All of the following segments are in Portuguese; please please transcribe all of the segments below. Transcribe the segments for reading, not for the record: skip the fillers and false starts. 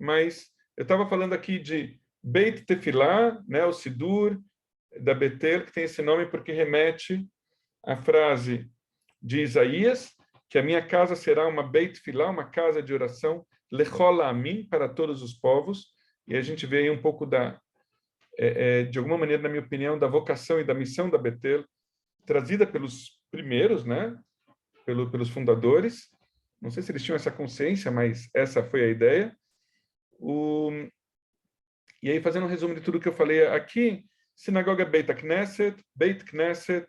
mas eu estava falando aqui de Beit Tefilá, né, o Sidur da Betel, que tem esse nome porque remete à frase de Isaías, que a minha casa será uma Beit Tefilá, uma casa de oração, Lechol Amin, para todos os povos, e a gente vê aí um pouco de alguma maneira, na minha opinião, da vocação e da missão da Betel, trazida pelos primeiros, né, pelos fundadores. Não sei se eles tinham essa consciência, mas essa foi a ideia. E aí, fazendo um resumo de tudo que eu falei aqui, sinagoga Beit Knesset,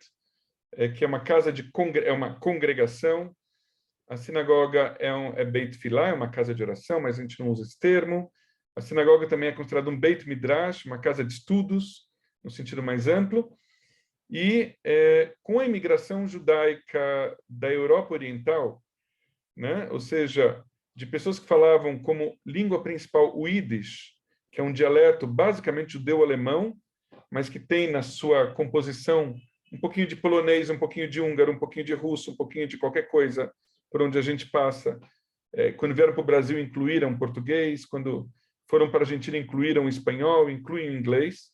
que é uma casa é uma congregação. A sinagoga é Beit Filá, é uma casa de oração, mas a gente não usa esse termo. A sinagoga também é considerada um Beit Midrash, uma casa de estudos, no sentido mais amplo. E com a imigração judaica da Europa Oriental, né, ou seja, de pessoas que falavam como língua principal o Yiddish, que é um dialeto basicamente judeu-alemão, mas que tem na sua composição um pouquinho de polonês, um pouquinho de húngaro, um pouquinho de russo, um pouquinho de qualquer coisa por onde a gente passa. Quando vieram para o Brasil, incluíram português. Quando foram para a Argentina, incluíram espanhol, incluem inglês.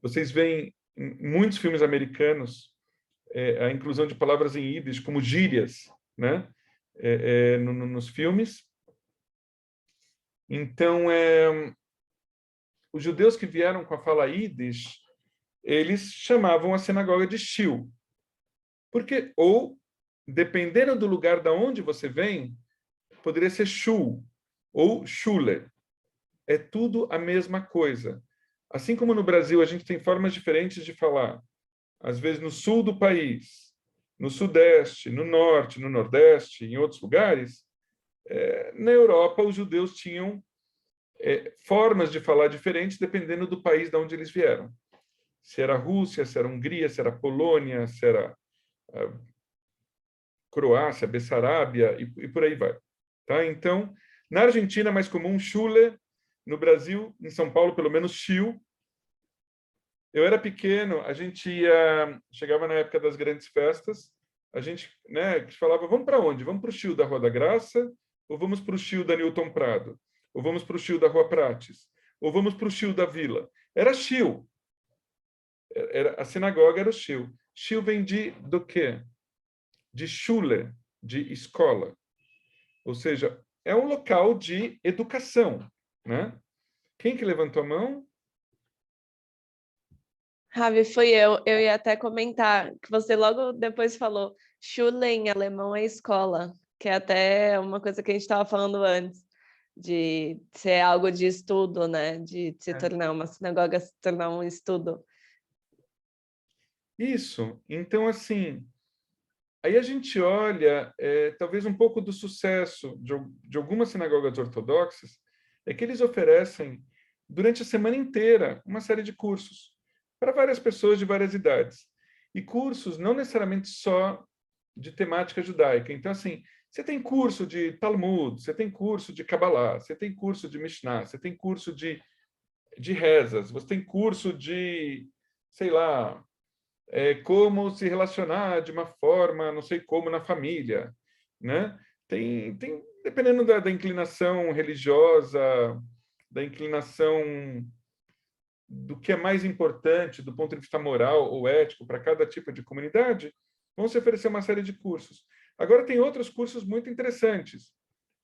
Vocês veem em muitos filmes americanos a inclusão de palavras em Yiddish, como gírias, né? Nos filmes. Então, os judeus que vieram com a fala Yiddish, eles chamavam a sinagoga de shul. Porque, ou, dependendo do lugar da onde você vem, poderia ser shul ou shule. É tudo a mesma coisa. Assim como no Brasil a gente tem formas diferentes de falar, às vezes no sul do país, no sudeste, no norte, no nordeste, em outros lugares, na Europa os judeus tinham formas de falar diferentes dependendo do país de onde eles vieram. Se era Rússia, se era Hungria, se era Polônia, se era Croácia, Bessarábia e por aí vai. Tá? Então, na Argentina é mais comum shule, no Brasil, em São Paulo, pelo menos shul. Eu era pequeno, a gente chegava na época das grandes festas, a gente, né, falava, vamos para onde? Vamos para o shul da Rua da Graça, ou vamos para o shul da Newton Prado, ou vamos para o shul da Rua Prates, ou vamos para o shul da Vila. Era shul. A sinagoga era o shul. Shul vem do quê? De shule, de escola. Ou seja, é um local de educação, né? Quem que levantou a mão? Ravi, foi eu. Eu ia até comentar que você logo depois falou Schule em alemão é escola, que é até uma coisa que a gente estava falando antes, de ser algo de estudo, né? De se tornar uma sinagoga, se tornar um estudo. Isso. Então, assim, aí a gente olha, talvez um pouco do sucesso de algumas sinagogas ortodoxas, é que eles oferecem, durante a semana inteira, uma série de cursos para várias pessoas de várias idades. E cursos não necessariamente só de temática judaica. Então, assim, você tem curso de Talmud, você tem curso de Kabbalah, você tem curso de Mishnah, você tem curso de rezas, você tem curso de, sei lá, como se relacionar de uma forma, não sei como, na família, né? Tem dependendo da inclinação religiosa, da inclinação do que é mais importante do ponto de vista moral ou ético para cada tipo de comunidade, vão se oferecer uma série de cursos. Agora, tem outros cursos muito interessantes.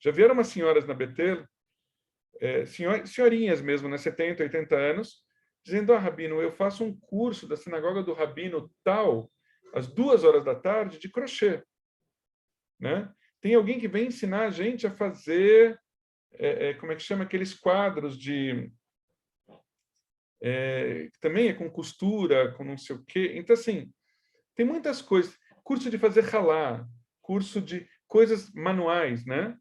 Já vieram umas senhoras na Betel, senhorinhas mesmo, né, 70, 80 anos, dizendo, Rabino, eu faço um curso da sinagoga do Rabino tal, às 2 horas da tarde, de crochê. Né? Tem alguém que vem ensinar a gente a fazer, como é que chama, aqueles quadros de... também é com costura, com não sei o quê. Então, assim, tem muitas coisas. Curso de fazer ralá, curso de coisas manuais, né?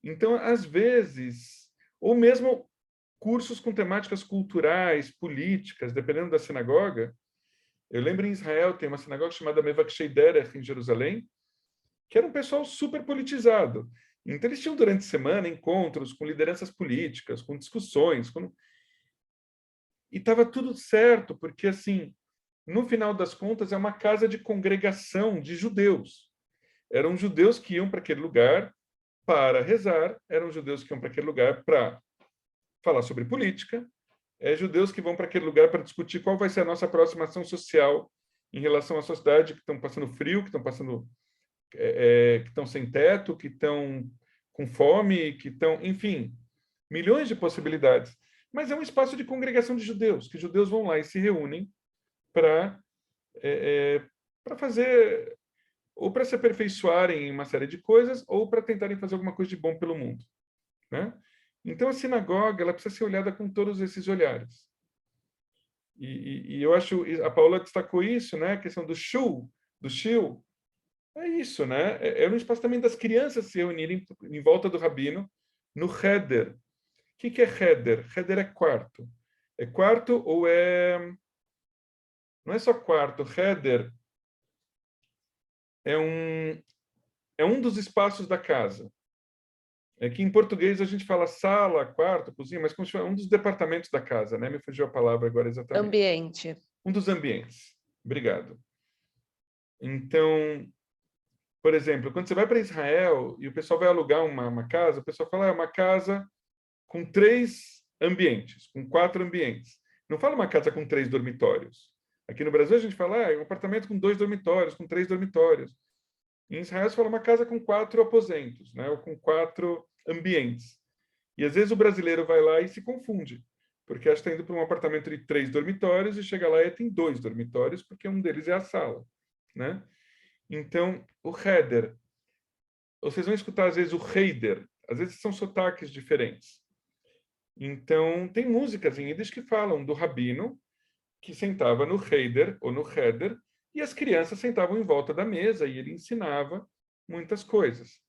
Então, às vezes, ou mesmo cursos com temáticas culturais, políticas, dependendo da sinagoga. Eu lembro em Israel, tem uma sinagoga chamada Mevakshei Derech, em Jerusalém, que era um pessoal super politizado. Então, eles tinham, durante a semana, encontros com lideranças políticas, com discussões. E estava tudo certo, porque, assim, no final das contas, é uma casa de congregação de judeus. Eram judeus que iam para aquele lugar para rezar, eram judeus que iam para aquele lugar para falar sobre política, judeus que vão para aquele lugar para discutir qual vai ser a nossa próxima ação social em relação à sociedade, que estão passando frio, que estão passando, que estão sem teto, que estão com fome, que estão, enfim, milhões de possibilidades. Mas é um espaço de congregação de judeus, que judeus vão lá e se reúnem para fazer, ou para se aperfeiçoarem em uma série de coisas, ou para tentarem fazer alguma coisa de bom pelo mundo, né? Então, a sinagoga ela precisa ser olhada com todos esses olhares. E eu acho, a Paula destacou isso, né? A questão do shul, do shil, é isso, né? É um espaço também das crianças se reunirem em volta do rabino, no cheder. O que é cheder? Cheder é quarto. É quarto ou é... Não é só quarto. Cheder é um dos espaços da casa. É que em português a gente fala sala, quarto, cozinha, mas como se fosse um dos departamentos da casa, né? Me fugiu a palavra agora exatamente. Ambiente. Um dos ambientes. Obrigado. Então, por exemplo, quando você vai para Israel e o pessoal vai alugar uma casa, o pessoal fala, é uma casa com 3 ambientes, com 4 ambientes. Não fala uma casa com 3 dormitórios. Aqui no Brasil a gente fala, é um apartamento com 2 dormitórios, com 3 dormitórios. Em Israel se fala uma casa com 4 aposentos, né? Ou com 4 ambientes. E às vezes o brasileiro vai lá e se confunde, porque acha que está indo para um apartamento de 3 dormitórios e chega lá e tem 2 dormitórios, porque um deles é a sala, né? Então, o Heder, vocês vão escutar às vezes o Heider, às vezes são sotaques diferentes. Então, tem músicas em Yiddish que falam do rabino que sentava no Heider ou no Heder e as crianças sentavam em volta da mesa e ele ensinava muitas coisas.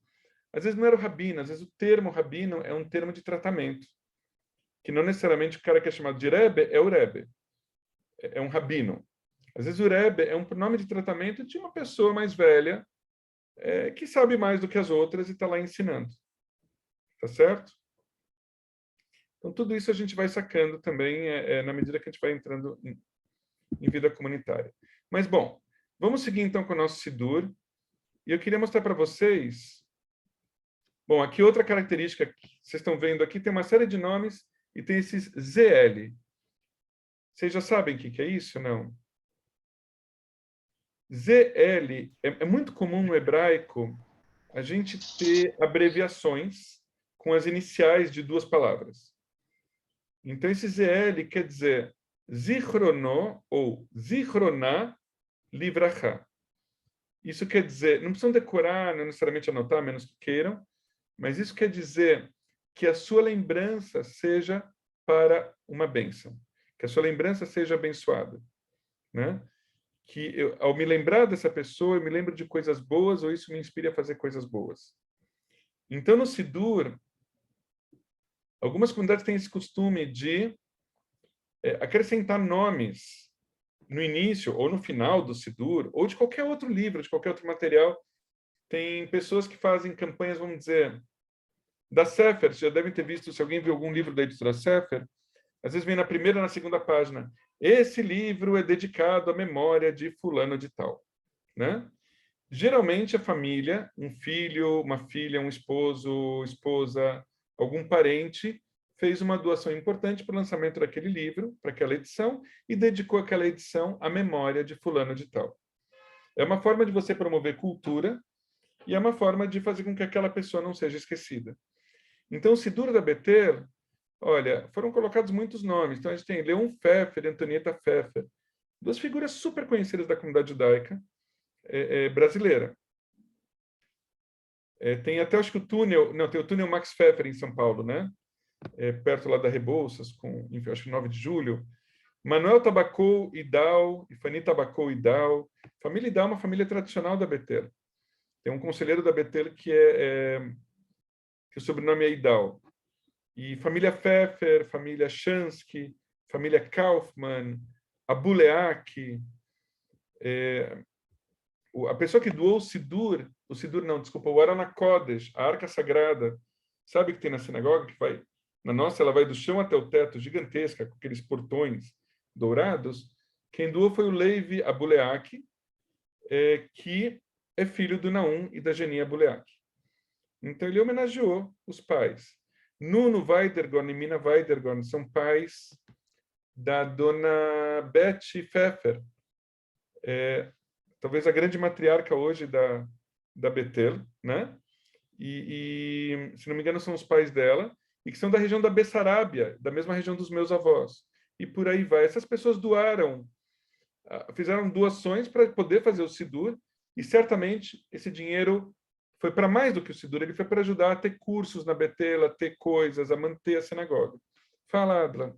Às vezes não era o rabino, às vezes o termo rabino é um termo de tratamento, que não necessariamente o cara que é chamado de Rebbe é o Rebbe, é um rabino. Às vezes o Rebbe é um pronome de tratamento de uma pessoa mais velha que sabe mais do que as outras e está lá ensinando. Tá certo? Então, tudo isso a gente vai sacando também na medida que a gente vai entrando em vida comunitária. Mas, bom, vamos seguir então com o nosso Sidur. E eu queria mostrar para vocês... Bom, aqui outra característica que vocês estão vendo aqui, tem uma série de nomes e tem esses ZL. Vocês já sabem o que é isso, não? ZL é muito comum no hebraico a gente ter abreviações com as iniciais de 2 palavras. Então, esse ZL quer dizer Zichrono ou Zichroná Livrachá. Isso quer dizer, não precisam decorar, não necessariamente anotar, a menos que queiram, mas isso quer dizer que a sua lembrança seja para uma bênção, que a sua lembrança seja abençoada, né? Que ao me lembrar dessa pessoa, eu me lembro de coisas boas ou isso me inspire a fazer coisas boas. Então, no Sidur, algumas comunidades têm esse costume de acrescentar nomes no início ou no final do Sidur, ou de qualquer outro livro, de qualquer outro material. Tem pessoas que fazem campanhas, vamos dizer, da Sefer. Vocês já devem ter visto, se alguém viu algum livro da editora Sefer, às vezes vem na primeira e na segunda página. Esse livro é dedicado à memória de fulano de tal, né? Geralmente a família, um filho, uma filha, um esposo, esposa, algum parente, fez uma doação importante para o lançamento daquele livro, para aquela edição, e dedicou aquela edição à memória de fulano de tal. É uma forma de você promover cultura e é uma forma de fazer com que aquela pessoa não seja esquecida. Então, o Sidur da Beter, olha, foram colocados muitos nomes. Então, a gente tem Leon Pfeffer e Antonieta Pfeffer, 2 figuras super conhecidas da comunidade judaica brasileira. Tem até, acho que o túnel, não, tem o túnel Max Pfeffer em São Paulo, né? Perto lá da Rebouças, enfim, acho que 9 de julho. Manuel Tabacou Idal, Ifani Tabacou Idal. Família Idal é uma família tradicional da Betel. Tem um conselheiro da Betel que o sobrenome é Idal. E família Pfeffer, família Chansky, família Kaufmann, Abuleak, a pessoa que doou o Sidur não, desculpa, o Arana Kodesh, a Arca Sagrada, sabe que tem na sinagoga, que vai, na nossa, ela vai do chão até o teto, gigantesca, com aqueles portões dourados. Quem doou foi o Levi Abuleak, que é filho do Naum e da Geni Abuleak. Então, ele homenageou os pais. Nuno Weidergorn e Mina Weidergorn são pais da dona Betty Pfeffer, talvez a grande matriarca hoje da Betel, né? Se não me engano, são os pais dela, e que são da região da Bessarábia, da mesma região dos meus avós. E por aí vai. Essas pessoas fizeram doações para poder fazer o Sidur, e certamente esse dinheiro foi para mais do que o Sidur, ele foi para ajudar a ter cursos na Betel, a ter coisas, a manter a sinagoga. Fala, Adla.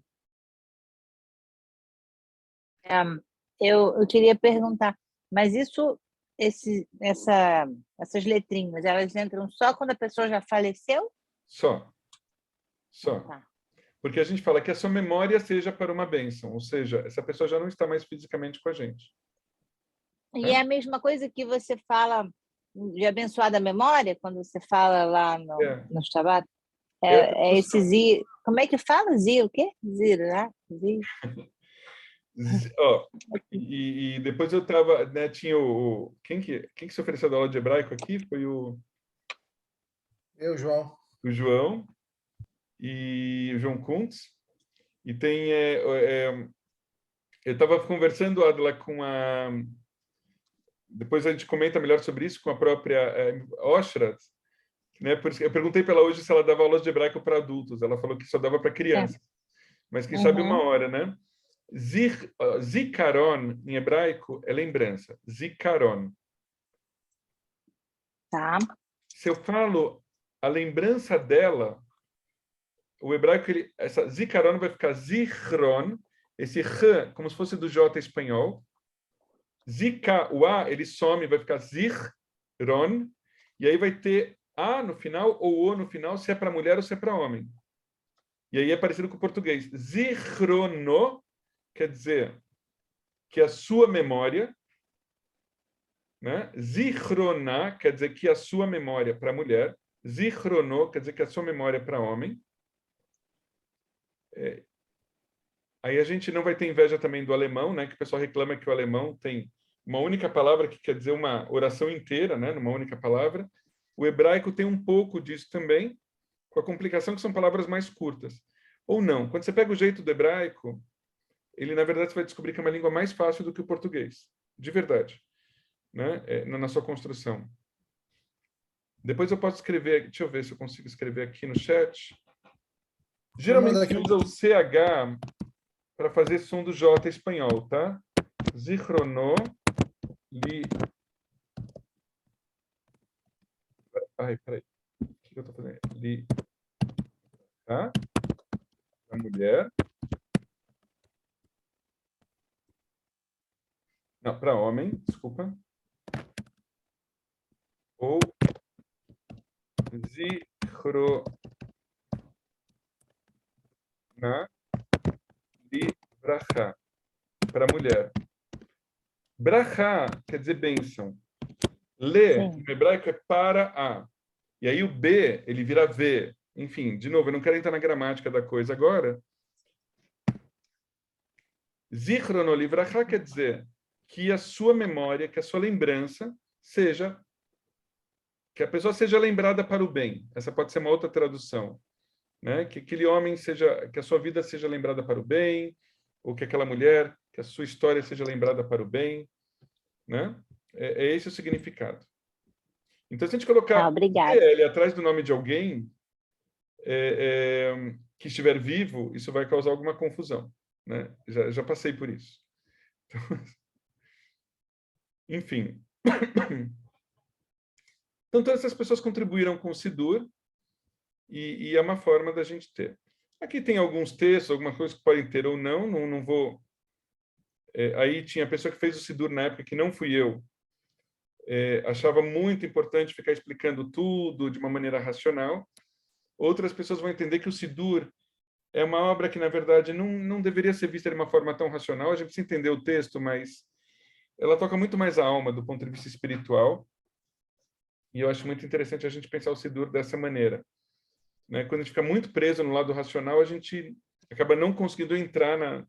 Eu queria perguntar, mas essas letrinhas, elas entram só quando a pessoa já faleceu? Só. Tá. Porque a gente fala que a sua memória seja para uma bênção, ou seja, essa pessoa já não está mais fisicamente com a gente. E é a mesma coisa que você fala de abençoada memória, quando você fala lá no Shabbat? É esse Zir. Como é que fala? Zir o quê? Zir, né? Zir. E depois eu estava, né, tinha quem que se ofereceu da aula de hebraico aqui? Foi João. O João e o João Kuntz. E tem eu estava conversando, Adla, depois a gente comenta melhor sobre isso com a própria Oshrat, né? Por isso eu perguntei para ela hoje se ela dava aulas de hebraico para adultos. Ela falou que só dava para crianças. Mas quem sabe uma hora, né? Zikaron, em hebraico, é lembrança. Zikaron. Tá. Se eu falo a lembrança dela, o hebraico, essa Zikaron vai ficar Zichron, esse R, como se fosse do J espanhol. Zika, o A, ele some, vai ficar Zichron, e aí vai ter A no final ou O no final, se é para mulher ou se é para homem. E aí é parecido com o português. Zichrono quer dizer que a sua memória, né? Zichroná quer dizer que a sua memória para mulher, Zichrono quer dizer que a sua memória para homem. Aí a gente não vai ter inveja também do alemão, né? Que o pessoal reclama que o alemão tem uma única palavra que quer dizer uma oração inteira, né? Numa única palavra. O hebraico tem um pouco disso também, com a complicação que são palavras mais curtas. Ou não. Quando você pega o jeito do hebraico, ele, na verdade, você vai descobrir que é uma língua mais fácil do que o português. De verdade. Né? Na sua construção. Depois eu posso escrever, deixa eu ver se eu consigo escrever aqui no chat. Geralmente se usa o CH para fazer som do J espanhol, tá? Zichrono li... Ai, peraí. O que eu estou fazendo? Li... Tá? A mulher. Não, para homem, desculpa. Ou Zichroná li brachá. Para mulher. Brachá quer dizer bênção. Le, no hebraico, é para a. E aí o B, ele vira V. Enfim, de novo, eu não quero entrar na gramática da coisa agora. Zichrono livracha quer dizer que a sua memória, que a sua lembrança seja, que a pessoa seja lembrada para o bem. Essa pode ser uma outra tradução, né? Que aquele homem seja, que a sua vida seja lembrada para o bem, ou que aquela mulher, que a sua história seja lembrada para o bem, né? É esse o significado. Então, se a gente colocar PL atrás do nome de alguém que estiver vivo, isso vai causar alguma confusão, né? Já passei por isso. Então, enfim. Então, todas essas pessoas contribuíram com o Sidur e é uma forma da gente ter. Aqui tem alguns textos, algumas coisas que podem ter ou não, não vou... aí tinha a pessoa que fez o Sidur na época, que não fui eu, achava muito importante ficar explicando tudo de uma maneira racional. Outras pessoas vão entender que o Sidur é uma obra que, na verdade, não deveria ser vista de uma forma tão racional. A gente precisa entender o texto, mas ela toca muito mais a alma do ponto de vista espiritual. E eu acho muito interessante a gente pensar o Sidur dessa maneira. Né? Quando a gente fica muito preso no lado racional, a gente acaba não conseguindo entrar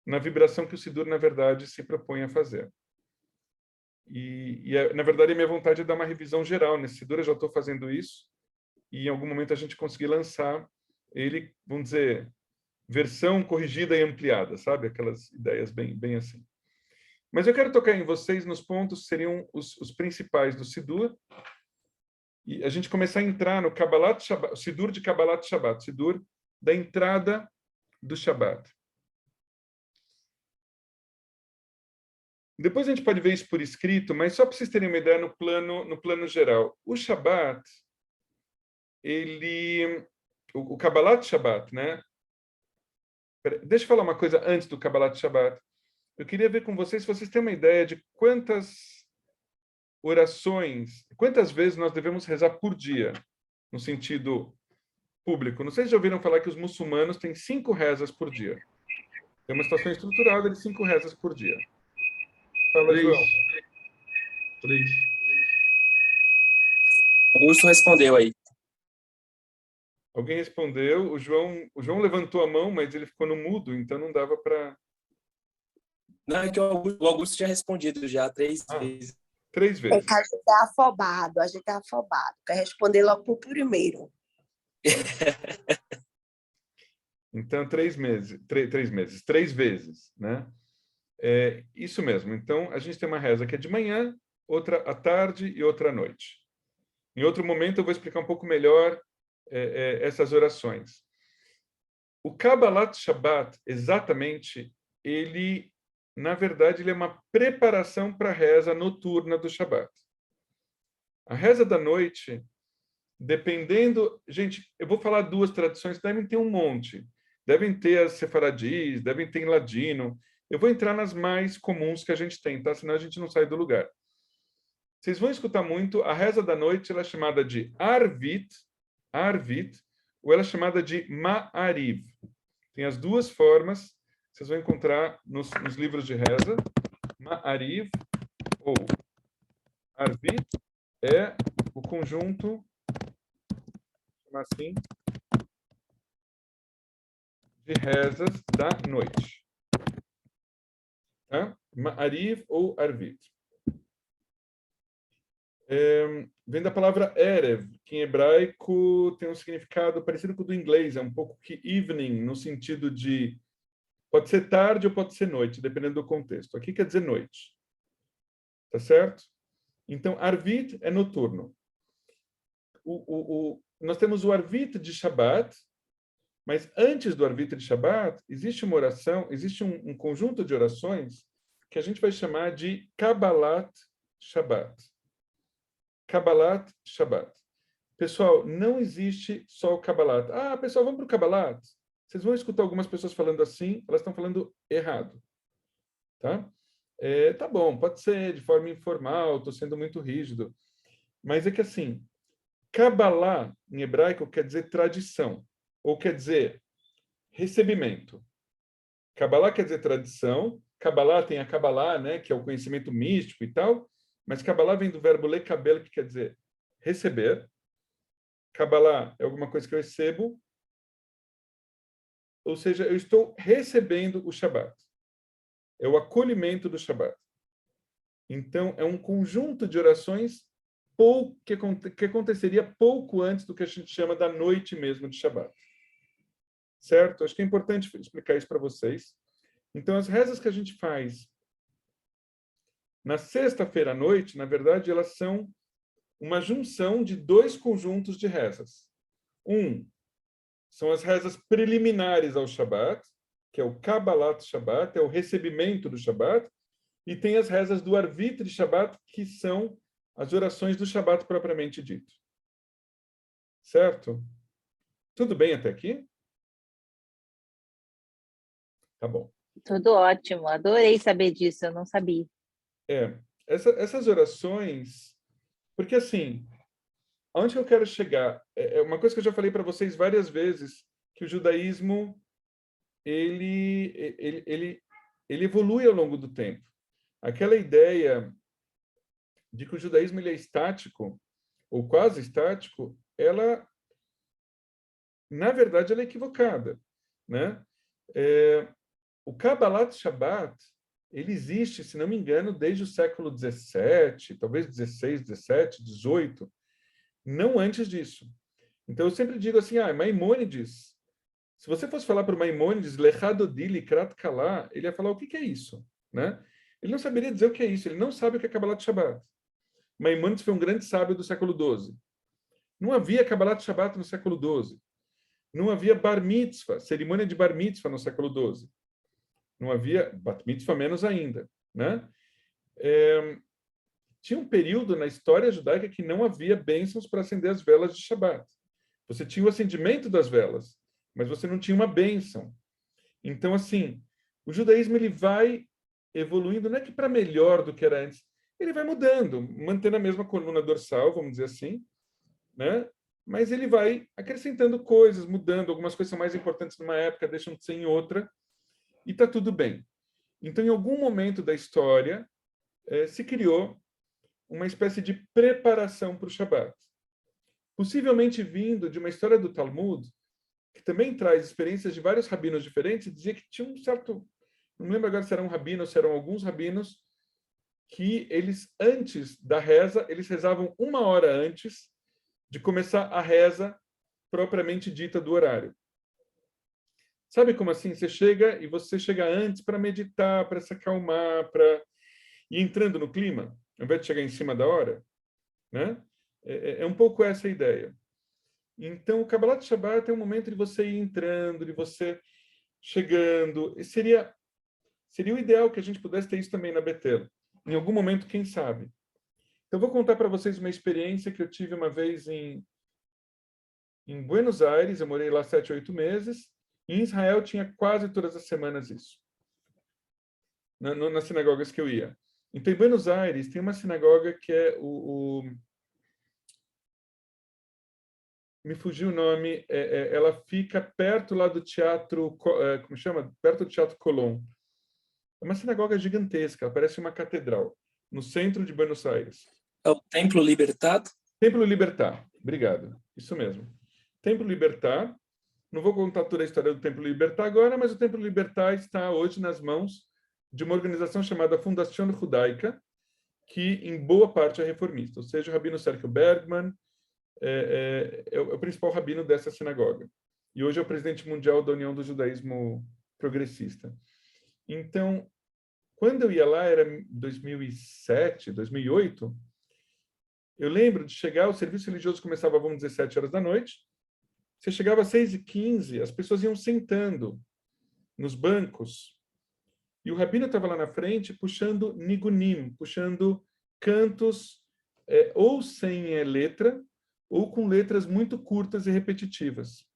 na vibração que o Sidur, na verdade, se propõe a fazer. Na verdade, a minha vontade é dar uma revisão geral. Nesse Sidur eu já estou fazendo isso. e em algum momento a gente conseguir lançar ele, vamos dizer, versão corrigida e ampliada, sabe? Aquelas ideias bem assim. Mas eu quero tocar em vocês nos pontos que seriam os principais do Sidur, e a gente começar a entrar no Kabbalat Shabbat, Sidur de Kabbalat Shabbat, Sidur da entrada do Shabbat. Depois a gente pode ver isso por escrito, mas só para vocês terem uma ideia no plano geral. O Shabbat, o Kabbalat Shabbat, né? Deixa eu falar uma coisa antes do Kabbalat Shabbat. Eu queria ver com vocês se vocês têm uma ideia de quantas orações, quantas vezes nós devemos rezar por dia, no sentido público. Não sei se já ouviram falar que os muçulmanos têm 5 rezas por dia. Tem uma situação estruturada de 5 rezas por dia. Fala, João. 3. Augusto respondeu aí. Alguém respondeu. O João levantou a mão, mas ele ficou no mudo, então não dava para... Não, é que o Augusto tinha respondido já 3 vezes. 3 vezes. É que a gente é afobado, Quer responder logo pro primeiro. Então, 3 vezes, né? Isso mesmo. Então, a gente tem uma reza que é de manhã, outra à tarde e outra à noite. Em outro momento, eu vou explicar um pouco melhor essas orações. O Kabbalat Shabbat, exatamente, na verdade, ele é uma preparação para a reza noturna do Shabbat. A reza da noite, dependendo... Gente, eu vou falar 2 tradições, devem ter um monte. Devem ter as sefaradis, devem ter em ladino. Eu vou entrar nas mais comuns que a gente tem, tá? Senão a gente não sai do lugar. Vocês vão escutar muito, a reza da noite ela é chamada de Arvit, ou ela é chamada de Ma'ariv. Tem as 2 formas, vocês vão encontrar nos livros de reza. Ma'ariv ou Arvit é o conjunto, assim, de rezas da noite. Tá? Ma'ariv ou Arvit. Vem da palavra Erev, que em hebraico tem um significado parecido com o do inglês, é um pouco que evening, no sentido de pode ser tarde ou pode ser noite, dependendo do contexto. Aqui quer dizer noite. Tá certo? Então, Arvit é noturno. Nós temos o Arvit de Shabbat, mas antes do Arvit de Shabbat, existe uma oração, existe um conjunto de orações que a gente vai chamar de Kabbalat Shabbat. Kabbalat Shabbat. Pessoal, não existe só o Kabbalat. Pessoal, vamos para o Kabbalat. Vocês vão escutar algumas pessoas falando assim, elas estão falando errado. Tá? Tá bom, pode ser de forma informal, estou sendo muito rígido. Mas é que assim, Kabbalah, em hebraico, quer dizer tradição, ou quer dizer recebimento. Kabbalah quer dizer tradição, Kabbalah tem a Kabbalah, né, que é o conhecimento místico e tal, mas Kabbalah vem do verbo lekabel, que quer dizer receber. Kabbalah é alguma coisa que eu recebo, ou seja, eu estou recebendo o Shabbat. É o acolhimento do Shabbat. Então, é um conjunto de orações que aconteceria pouco antes do que a gente chama da noite mesmo de Shabbat. Certo? Acho que é importante explicar isso para vocês. Então, as rezas que a gente faz na sexta-feira à noite, na verdade, elas são uma junção de 2 conjuntos de rezas. São as rezas preliminares ao Shabbat, que é o Kabbalat Shabbat, é o recebimento do Shabbat, e tem as rezas do Arvit de Shabbat, que são as orações do Shabbat propriamente dito. Certo? Tudo bem até aqui? Tá bom. Tudo ótimo, adorei saber disso, eu não sabia. Essas orações, porque assim, aonde eu quero chegar? É uma coisa que eu já falei para vocês várias vezes, que o judaísmo ele evolui ao longo do tempo. Aquela ideia de que o judaísmo ele é estático, ou quase estático, ela, na verdade, ela é equivocada, né? O Kabbalat Shabbat, ele existe, se não me engano, desde o século XVII, talvez XVI, XVII, XVIII, não antes disso. Então, eu sempre digo assim, Maimônides, se você fosse falar para o Maimônides, Lechadodi Likrat Kalá, ele ia falar o que é isso, né? Ele não saberia dizer o que é isso, ele não sabe o que é Kabbalat Shabbat. Maimônides foi um grande sábio do século XII. Não havia Kabbalat Shabbat no século XII. Não havia Bar Mitzvah, cerimônia de Bar Mitzvah no século XII. Não havia Bat Mitzvah menos ainda, né? Tinha um período na história judaica que não havia bênçãos para acender as velas de Shabbat. Você tinha o acendimento das velas, mas você não tinha uma bênção. Então, assim, o judaísmo ele vai evoluindo, não é que para melhor do que era antes, ele vai mudando, mantendo a mesma coluna dorsal, vamos dizer assim, né? Mas ele vai acrescentando coisas, mudando, algumas coisas são mais importantes numa época, deixam de ser em outra, e está tudo bem. Então, em algum momento da história, se criou uma espécie de preparação para o Shabat. Possivelmente vindo de uma história do Talmud, que também traz experiências de vários rabinos diferentes, e dizia que tinha um certo... Não me lembro agora se era um rabino ou se eram alguns rabinos, que eles, antes da reza, eles rezavam 1 hora antes de começar a reza propriamente dita do horário. Sabe como assim? Você chega antes para meditar, para se acalmar, para ir entrando no clima, ao invés de chegar em cima da hora, né? É um pouco essa a ideia. Então, o Kabbalat Shabbat é um momento de você ir entrando, de você chegando. E seria o ideal que a gente pudesse ter isso também na Betel. Em algum momento, quem sabe. Então, vou contar para vocês uma experiência que eu tive uma vez em Buenos Aires. Eu morei lá 7, 8 meses. Em Israel, tinha quase todas as semanas isso. Nas sinagogas que eu ia. Então, em Buenos Aires, tem uma sinagoga que é me fugiu o nome, ela fica perto lá do teatro, como chama? Perto do Teatro Colón. É uma sinagoga gigantesca, ela parece uma catedral, no centro de Buenos Aires. É o Templo Libertad? Templo Libertad, obrigado, isso mesmo. Templo Libertad, não vou contar toda a história do Templo Libertad agora, mas o Templo Libertad está hoje nas mãos de uma organização chamada Fundação Judaica, que em boa parte é reformista, ou seja, o rabino Sergio Bergman é o principal rabino dessa sinagoga. E hoje é o presidente mundial da União do Judaísmo Progressista. Então, quando eu ia lá, era 2007, 2008, eu lembro de chegar, o serviço religioso começava, vamos dizer, 7 horas da noite, você chegava às 6h15, as pessoas iam sentando nos bancos, e o rabino estava lá na frente puxando nigunim, puxando cantos ou sem letra, ou com letras muito curtas e repetitivas.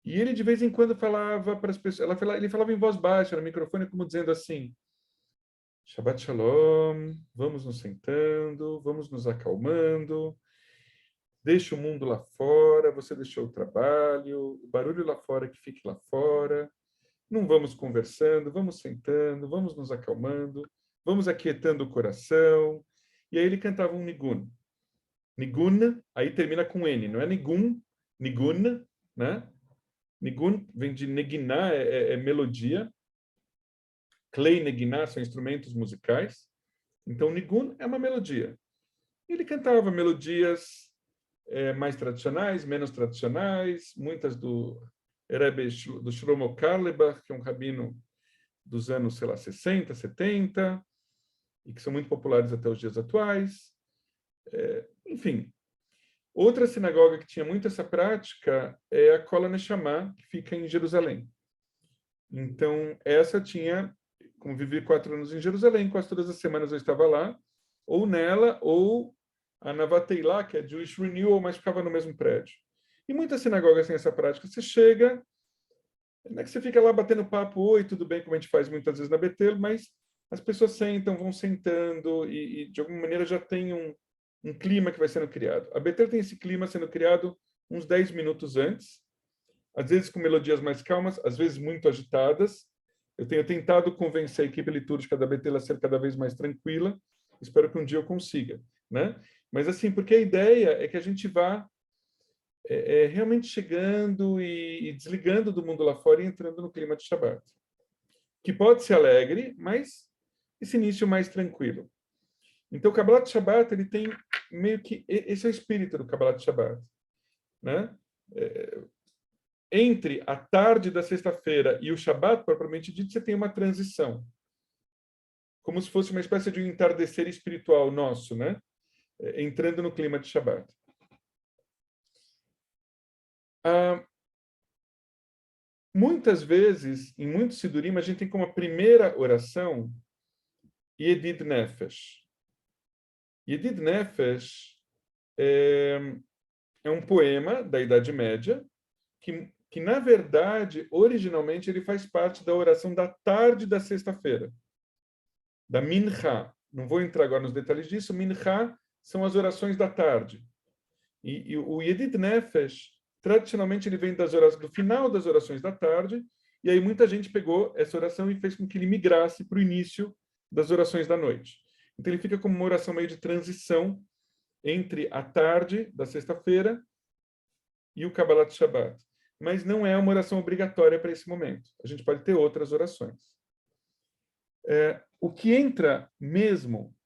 E ele, de vez em quando, falava para as pessoas... Ele falava em voz baixa, no microfone, como dizendo assim, Shabbat Shalom, vamos nos sentando, vamos nos acalmando, deixa o mundo lá fora, você deixou o trabalho, o barulho lá fora que fique lá fora, não vamos conversando, vamos sentando, vamos nos acalmando, vamos aquietando o coração. E aí ele cantava um nigun. Nigun, aí termina com N, não é nigun, nigun, né? Nigun vem de neginá, é melodia. Klei neginá são instrumentos musicais. Então, nigun é uma melodia. Ele cantava melodias mais tradicionais, menos tradicionais, muitas do Rebbe do Shlomo Carlebach, que é um rabino dos anos, sei lá, 60, 70, e que são muito populares até os dias atuais. Enfim, outra sinagoga que tinha muito essa prática é a Kol HaNeshama, que fica em Jerusalém. Então, essa tinha, como vivi 4 anos em Jerusalém, quase todas as semanas eu estava lá, ou nela, ou a Navateilah, que é Jewish Renewal, mas ficava no mesmo prédio. E muitas sinagogas têm essa prática. Você chega, não é que você fica lá batendo papo, oi, tudo bem, como a gente faz muitas vezes na Betel, mas as pessoas sentam, vão sentando, e de alguma maneira já tem um clima que vai sendo criado. A Betel tem esse clima sendo criado uns 10 minutos antes, às vezes com melodias mais calmas, às vezes muito agitadas. Eu tenho tentado convencer a equipe litúrgica da Betel a ser cada vez mais tranquila. Espero que um dia eu consiga, né? Mas assim, porque a ideia é que a gente vá realmente chegando e desligando do mundo lá fora e entrando no clima de Shabbat, que pode ser alegre, mas esse início mais tranquilo. Então, o Kabbalat Shabbat, ele tem meio que... Esse é o espírito do Kabbalat Shabbat. né? Entre a tarde da sexta-feira e o Shabat, propriamente dito, você tem uma transição. Como se fosse uma espécie de um entardecer espiritual nosso, né? Entrando no clima de Shabat. Muitas vezes, em muitos Sidurim, a gente tem como a primeira oração Yedid Nefesh. Yedid Nefesh é um poema da Idade Média que, na verdade, originalmente, ele faz parte da oração da tarde da sexta-feira, da Mincha. Não vou entrar agora nos detalhes disso. Mincha são as orações da tarde. E o Yedid Nefesh, tradicionalmente, ele vem do final das orações da tarde, e aí muita gente pegou essa oração e fez com que ele migrasse para o início das orações da noite. Então, ele fica como uma oração meio de transição entre a tarde da sexta-feira e o Kabbalat Shabbat. Mas não é uma oração obrigatória para esse momento. A gente pode ter outras orações. O que entra mesmo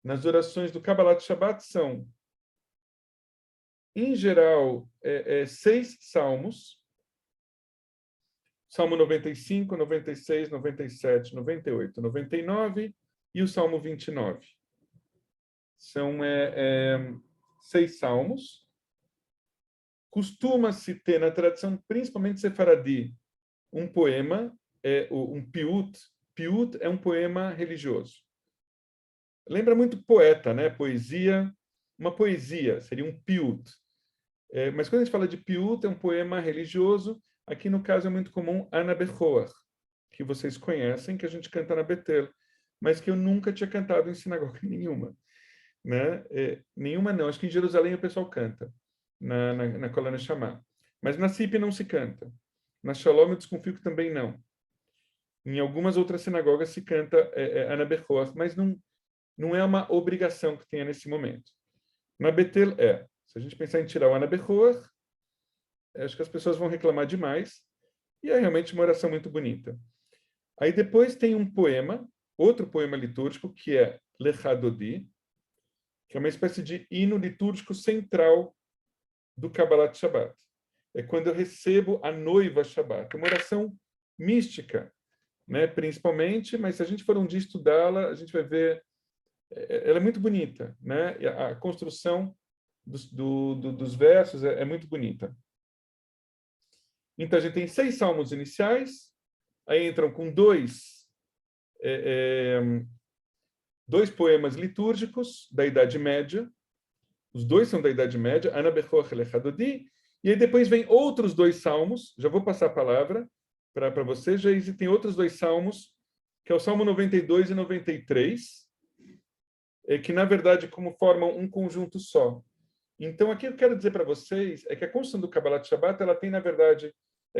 nas orações do Kabbalat Shabbat são, em geral, 6 salmos. Salmo 95, 96, 97, 98, 99 e o Salmo 29. São 6 salmos. Costuma-se ter na tradição, principalmente sefaradi, um poema, um piut. Piut é um poema religioso. Lembra muito poeta, né? Poesia. Uma poesia seria um piut. Mas quando a gente fala de piut, é um poema religioso. Aqui, no caso, é muito comum Ana Bechoar, que vocês conhecem, que a gente canta na Betel, mas que eu nunca tinha cantado em sinagoga nenhuma. Né? Nenhuma não. Acho que em Jerusalém o pessoal canta. Na Colônia Chamá. Mas na CIP não se canta. Na Shalom eu desconfio que também não. Em algumas outras sinagogas se canta Ana Bechoar, mas não é uma obrigação que tenha nesse momento. Na Betel Se a gente pensar em tirar o Ana Bechoar, acho que as pessoas vão reclamar demais, e é realmente uma oração muito bonita. Aí depois tem um poema, outro poema litúrgico, que é Lechadodi, que é uma espécie de hino litúrgico central do Kabbalat Shabbat. É quando eu recebo a noiva Shabbat. É uma oração mística, né, principalmente, mas se a gente for um dia estudá-la, a gente vai ver, ela é muito bonita, né? E a construção dos versos é muito bonita. Então, a gente tem 6 salmos iniciais, aí entram com 2 poemas litúrgicos da Idade Média. Os 2 são da Idade Média, Ana Bechoar Lechadodi, e aí depois vem outros 2 salmos, já vou passar a palavra para vocês, já existem outros 2 salmos, que é o Salmo 92 e 93, que na verdade como formam um conjunto só. Então, aqui eu quero dizer para vocês é que a construção do Kabbalat Shabbat, ela tem, na verdade,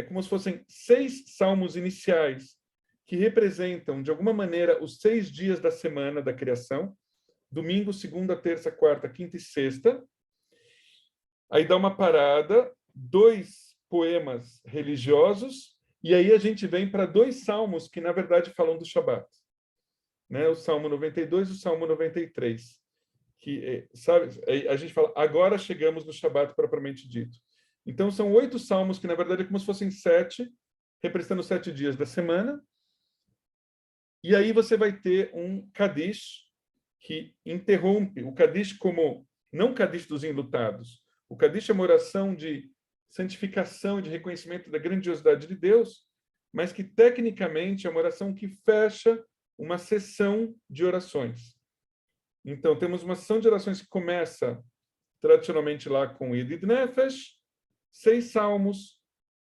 como se fossem 6 salmos iniciais que representam, de alguma maneira, os 6 dias da semana da criação, domingo, segunda, terça, quarta, quinta e sexta. Aí dá uma parada, 2 poemas religiosos, e aí a gente vem para 2 salmos que, na verdade, falam do Shabbat. Né? O Salmo 92 e o Salmo 93. Que, sabe, a gente fala, agora chegamos no Shabbat propriamente dito. Então, são 8 salmos que, na verdade, é como se fossem 7, representando 7 dias da semana. E aí você vai ter um Kadish, que interrompe o Kadish como, não Kadish dos enlutados. O Kadish é uma oração de santificação e de reconhecimento da grandiosidade de Deus, mas que, tecnicamente, é uma oração que fecha uma sessão de orações. Então, temos uma sessão de orações que começa tradicionalmente lá com Yedid Nefesh, 6 salmos,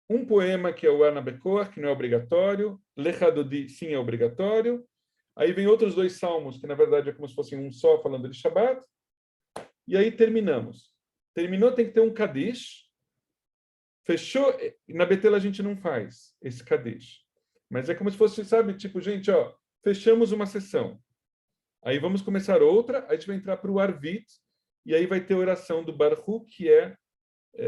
um poema que é o Ana Bechoar, que não é obrigatório, Lechadodi, sim, é obrigatório. Aí vem outros 2 salmos, que na verdade é como se fossem um só, falando de Shabbat. E aí terminamos. Terminou, tem que ter um Kadish. Fechou? Na Betel a gente não faz esse Kadish. Mas é como se fosse, sabe, tipo, gente, fechamos uma sessão. Aí vamos começar outra, aí a gente vai entrar para o Arvit, e aí vai ter a oração do Baruch, que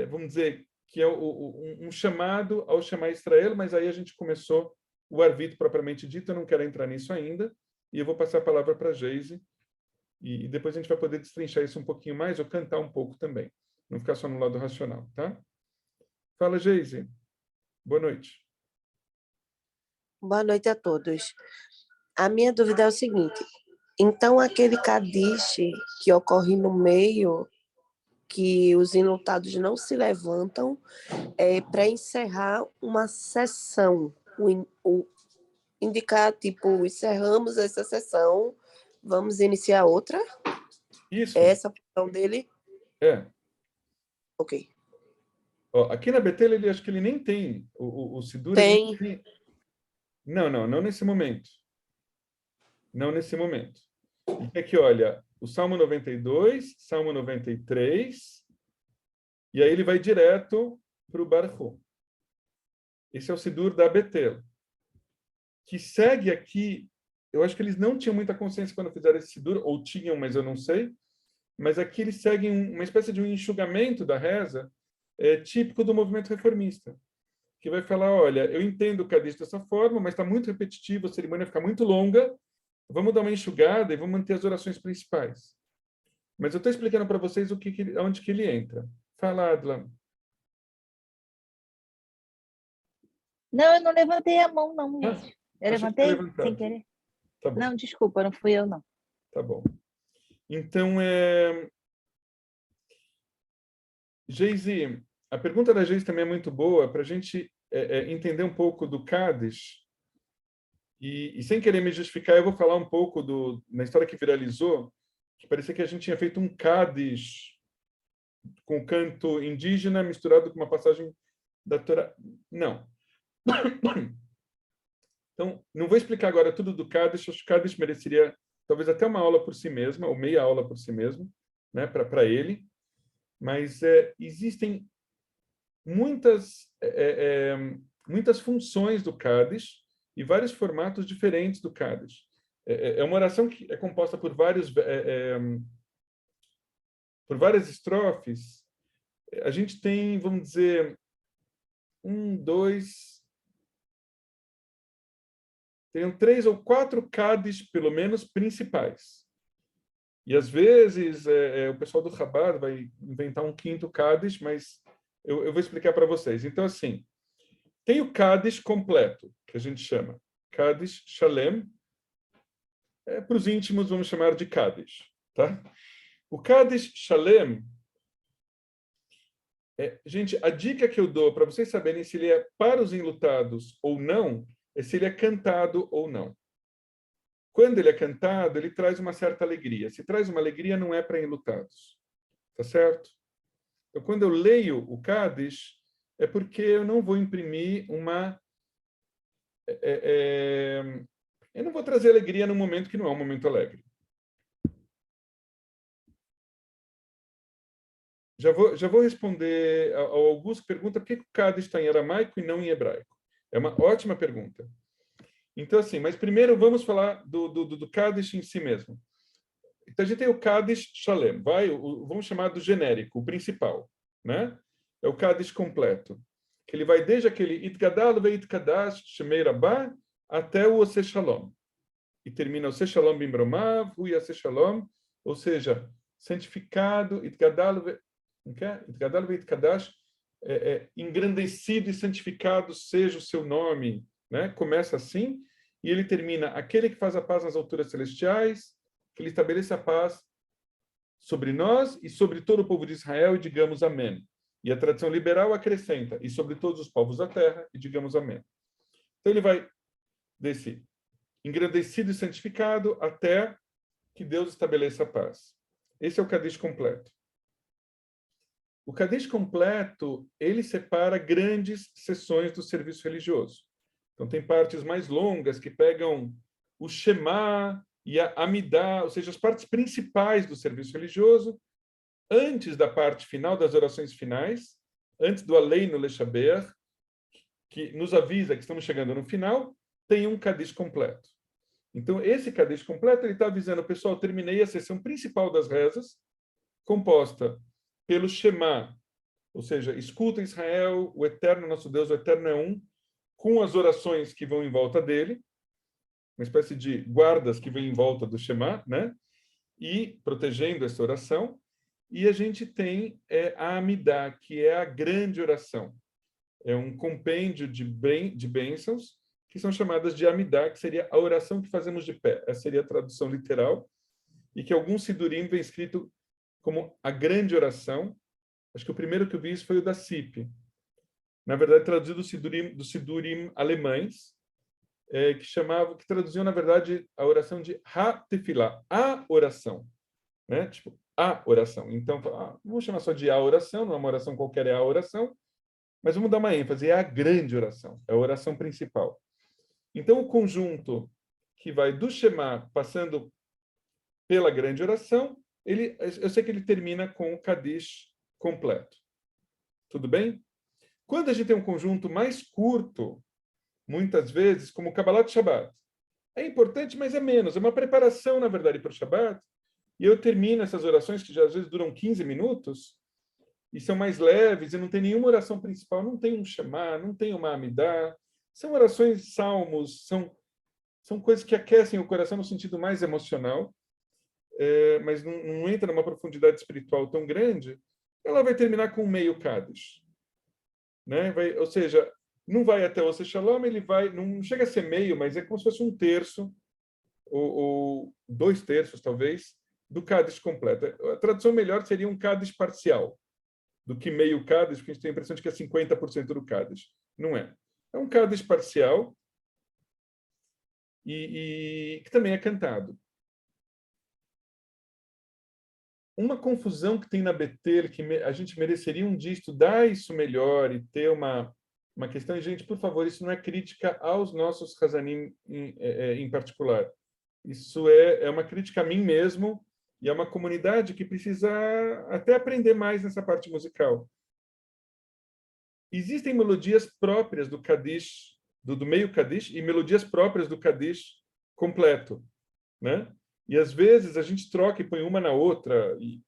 vamos dizer, que é um chamado ao chamar Israel, mas aí a gente começou o Arvit propriamente dito, eu não quero entrar nisso ainda, e eu vou passar a palavra para a Geise, e depois a gente vai poder destrinchar isso um pouquinho mais, ou cantar um pouco também. não ficar só no lado racional, tá? Fala, Geise. Boa noite. Boa noite a todos. A minha dúvida é o seguinte: então aquele Kadish que ocorre no meio, que os enlutados não se levantam, é para encerrar uma sessão, indicar, tipo, encerramos essa sessão, vamos iniciar outra? Isso. É essa a função dele? É. Ok. Ó, aqui na Betel, ele acho que ele nem tem o Sidur. Tem. Não nesse momento. Não nesse momento. E aqui, olha, o Salmo 92, Salmo 93, e aí ele vai direto para o Baruch. Esse é o Sidur da Betel. Que segue aqui, eu acho que eles não tinham muita consciência quando fizeram esse Sidur, ou tinham, mas eu não sei. Mas aqui eles seguem uma espécie de um enxugamento da reza típico do movimento reformista, que vai falar, olha, eu entendo o Kadish dessa forma, mas está muito repetitivo, a cerimônia fica muito longa, vamos dar uma enxugada e vamos manter as orações principais. Mas eu estou explicando para vocês onde que ele entra. Fala, Adla. Não, eu não levantei a mão, não. Eu levantei sem querer. Tá bom. Não, desculpa, não fui eu, não. Tá bom. Então, Geise, a pergunta da Geise também é muito boa para a gente entender um pouco do Kadish. E sem querer me justificar, eu vou falar um pouco na história que viralizou, que parecia que a gente tinha feito um Kadish com canto indígena misturado com uma passagem da Torá. Não. Então, não vou explicar agora tudo do Kadish. Acho que o Kadish mereceria talvez até uma aula por si mesma, ou meia aula por si mesmo, né, para ele. Mas existem muitas funções do Kadish e vários formatos diferentes do Kadish. É uma oração que é composta por várias estrofes. A gente tem, vamos dizer, tem 3 ou 4 Kadish, pelo menos, principais. E, às vezes, o pessoal do Chabad vai inventar um 5º Kadish, mas eu vou explicar para vocês. Então, assim, tem o Kadish completo, que a gente chama Kadish Shalem. Para os íntimos, vamos chamar de Kadish. Tá? O Kadish Shalem, gente, a dica que eu dou para vocês saberem se ele é para os enlutados ou não, é se ele é cantado ou não. Quando ele é cantado, ele traz uma certa alegria. Se traz uma alegria, não é para enlutados. Tá certo? Então, quando eu leio o Kadish, é porque eu não vou imprimir eu não vou trazer alegria num momento que não é um momento alegre. Já vou responder ao Augusto, que pergunta por que o Kadish está em aramaico e não em hebraico. É uma ótima pergunta. Então, assim, mas primeiro vamos falar do Kadish em si mesmo. Então, a gente tem o Kadish Shalem, vamos chamar do genérico, o principal, né? É o Kadish completo, que ele vai desde aquele Itgadal ve'Itkadash Shemei Rabbah até o Ose Shalom. E termina o Ose Shalom Bimromav, o Yase Shalom, ou seja, santificado, Itgadal ve'Itkadash, engrandecido e santificado seja o seu nome, né? Começa assim, e ele termina, aquele que faz a paz nas alturas celestiais, que ele estabeleça a paz sobre nós e sobre todo o povo de Israel, e digamos amém. E a tradição liberal acrescenta, e sobre todos os povos da terra, e digamos amém. Então ele vai desse engrandecido e santificado até que Deus estabeleça a paz. Esse é o Kadish completo. O Kadish completo, ele separa grandes sessões do serviço religioso. Então, tem partes mais longas que pegam o Shema e a Amidah, ou seja, as partes principais do serviço religioso, antes da parte final das orações finais, antes do Aleinu Leshaber, que nos avisa que estamos chegando no final, tem um Kadish completo. Então, esse Kadish completo, ele está avisando, pessoal, terminei a sessão principal das rezas, composta pelo Shema, ou seja, escuta Israel, o Eterno nosso Deus, o Eterno é um, com as orações que vão em volta dele, uma espécie de guardas que vêm em volta do Shema, né? E protegendo essa oração. E a gente tem a Amidá, que é a grande oração. É um compêndio de bênçãos que são chamadas de Amidá, que seria a oração que fazemos de pé. Essa seria a tradução literal. E que alguns Sidurim vem escrito como a grande oração. Acho que o primeiro que eu vi isso foi o da CIP. Na verdade, traduzido do Sidurim alemães, que traduziam, na verdade, a oração de Ha-Tefilá, a oração. Né? Tipo, a oração. Então, vamos chamar só de a oração, não é uma oração qualquer, é a oração, mas vamos dar uma ênfase, é a grande oração, é a oração principal. Então, o conjunto que vai do Shema, passando pela grande oração, eu sei que ele termina com o Kadish completo. Tudo bem? Quando a gente tem um conjunto mais curto, muitas vezes, como o Kabbalat Shabbat, é importante, mas é menos. É uma preparação, na verdade, para o Shabbat. E eu termino essas orações, que já às vezes duram 15 minutos, e são mais leves, e não tem nenhuma oração principal, não tem um Shema, não tem uma Amidá. São orações, salmos, são coisas que aquecem o coração no sentido mais emocional, mas não entra numa profundidade espiritual tão grande. Ela vai terminar com um meio Kaddish. Né? Ou seja, não vai até o Shalom, ele vai, não chega a ser meio, mas é como se fosse um terço, ou 2/3, talvez, do Kaddish completo. A tradução melhor seria um Kaddish parcial, do que meio Kaddish, porque a gente tem a impressão de que é 50% do Kaddish. Não é. É um Kaddish parcial e que também é cantado. Uma confusão que tem na Betel, que a gente mereceria um dia estudar isso melhor e ter uma questão, e, gente, por favor, isso não é crítica aos nossos Hazanim em particular. Isso é uma crítica a mim mesmo, e é uma comunidade que precisa até aprender mais nessa parte musical. Existem melodias próprias do Kaddish, do meio Kaddish, e melodias próprias do Kaddish completo, né? E às vezes a gente troca e põe uma na outra. E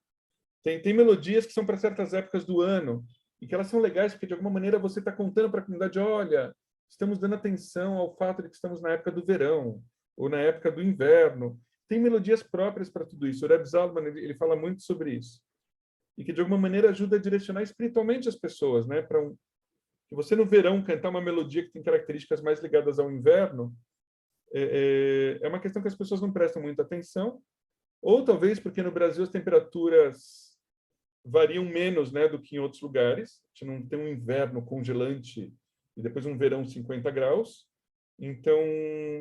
tem melodias que são para certas épocas do ano, e que elas são legais, porque de alguma maneira você está contando para a comunidade, olha, estamos dando atenção ao fato de que estamos na época do verão, ou na época do inverno. Tem melodias próprias para tudo isso. O Reb Zalman, ele fala muito sobre isso. E que de alguma maneira ajuda a direcionar espiritualmente as pessoas, né? Que você no verão cantar uma melodia que tem características mais ligadas ao inverno, é uma questão que as pessoas não prestam muita atenção, ou talvez porque no Brasil as temperaturas variam menos, né, do que em outros lugares. A gente não tem um inverno congelante e depois um verão 50 graus. Então,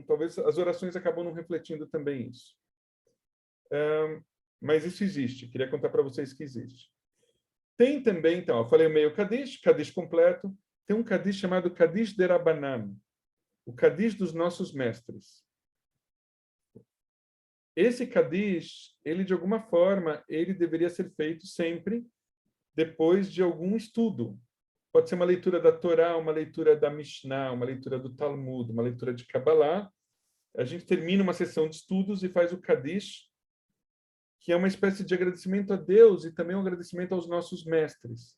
talvez as orações acabam não refletindo também isso. Mas isso existe. Queria contar para vocês que existe. Tem também, então, eu falei o meio Kaddish completo. Tem um Kaddish chamado Kaddish de Rabbanan, o Kaddish dos nossos mestres. Esse Kaddish, ele de alguma forma, ele deveria ser feito sempre depois de algum estudo. Pode ser uma leitura da Torá, uma leitura da Mishnah, uma leitura do Talmud, uma leitura de Kabbalah. A gente termina uma sessão de estudos e faz o Kaddish, que é uma espécie de agradecimento a Deus e também um agradecimento aos nossos mestres.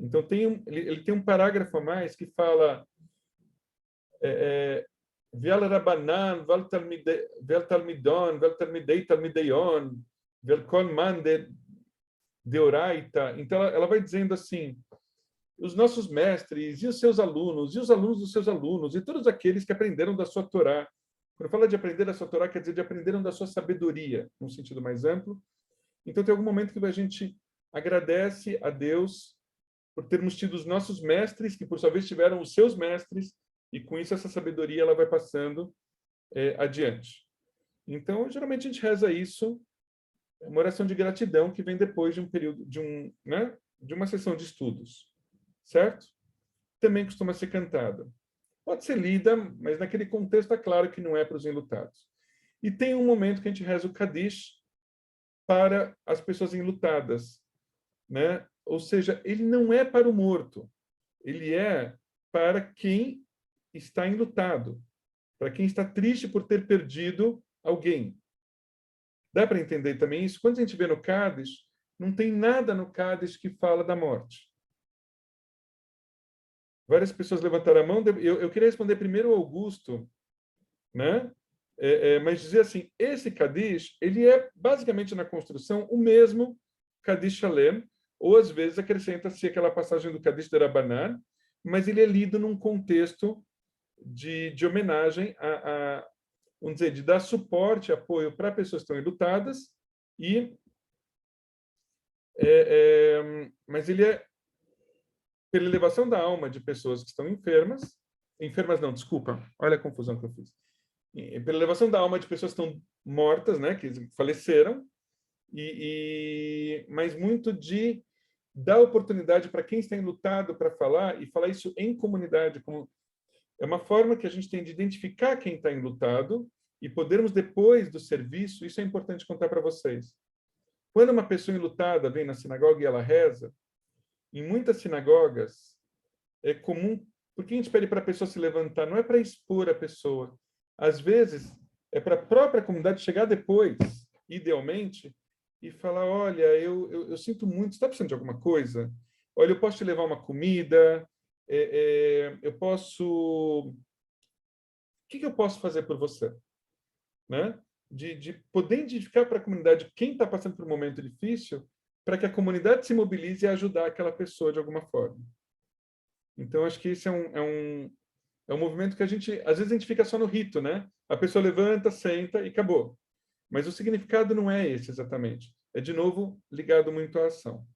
Então, ele tem um parágrafo a mais que fala Vel Rabbanan, Vel Talmidon, Vel Talmidei Talmideion, Vel Kol Man de Oraita. Então, ela vai dizendo assim, os nossos mestres, e os seus alunos, e os alunos dos seus alunos, e todos aqueles que aprenderam da sua Torá. Quando fala de aprender da sua Torá, quer dizer de aprenderam da sua sabedoria, num sentido mais amplo. Então, tem algum momento que a gente agradece a Deus por termos tido os nossos mestres, que por sua vez tiveram os seus mestres, e com isso essa sabedoria ela vai passando adiante. Então, geralmente a gente reza isso, uma oração de gratidão que vem depois de um período, de uma sessão de estudos, certo? Também costuma ser cantada. Pode ser lida, mas naquele contexto é claro que não é para os enlutados. E tem um momento que a gente reza o Kaddish para as pessoas enlutadas, né? Ou seja, ele não é para o morto, ele é para quem está enlutado, para quem está triste por ter perdido alguém. Dá para entender também isso? Quando a gente vê no Kaddish, não tem nada no Kaddish que fala da morte. Várias pessoas levantaram a mão. Eu queria responder primeiro ao Augusto, né? Mas dizer assim, esse Kaddish, ele é basicamente na construção o mesmo Kaddish Shalem, ou às vezes acrescenta-se aquela passagem do Kaddish de Rabbanan, mas ele é lido num contexto de homenagem vamos dizer, de dar suporte, apoio para pessoas que estão enlutadas, mas ele é pela elevação da alma de pessoas que estão enfermas não, desculpa, olha a confusão que eu fiz. Pela elevação da alma de pessoas que estão mortas, né, que faleceram, mas muito de dar oportunidade para quem está enlutado para falar, e falar isso em comunidade, como é uma forma que a gente tem de identificar quem está enlutado e podermos, depois do serviço, isso é importante contar para vocês. Quando uma pessoa enlutada vem na sinagoga e ela reza, em muitas sinagogas é comum, porque a gente pede para a pessoa se levantar, não é para expor a pessoa. Às vezes, é para a própria comunidade chegar depois, idealmente, e falar, olha, eu sinto muito, você está precisando de alguma coisa? Olha, eu posso te levar uma comida, eu posso... O que eu posso fazer por você? Né? De poder identificar para a comunidade quem está passando por um momento difícil, para que a comunidade se mobilize e ajudar aquela pessoa de alguma forma. Então, acho que esse é um movimento que às vezes a gente fica só no rito, né? A pessoa levanta, senta e acabou. Mas o significado não é esse exatamente. É, de novo, ligado muito à ação.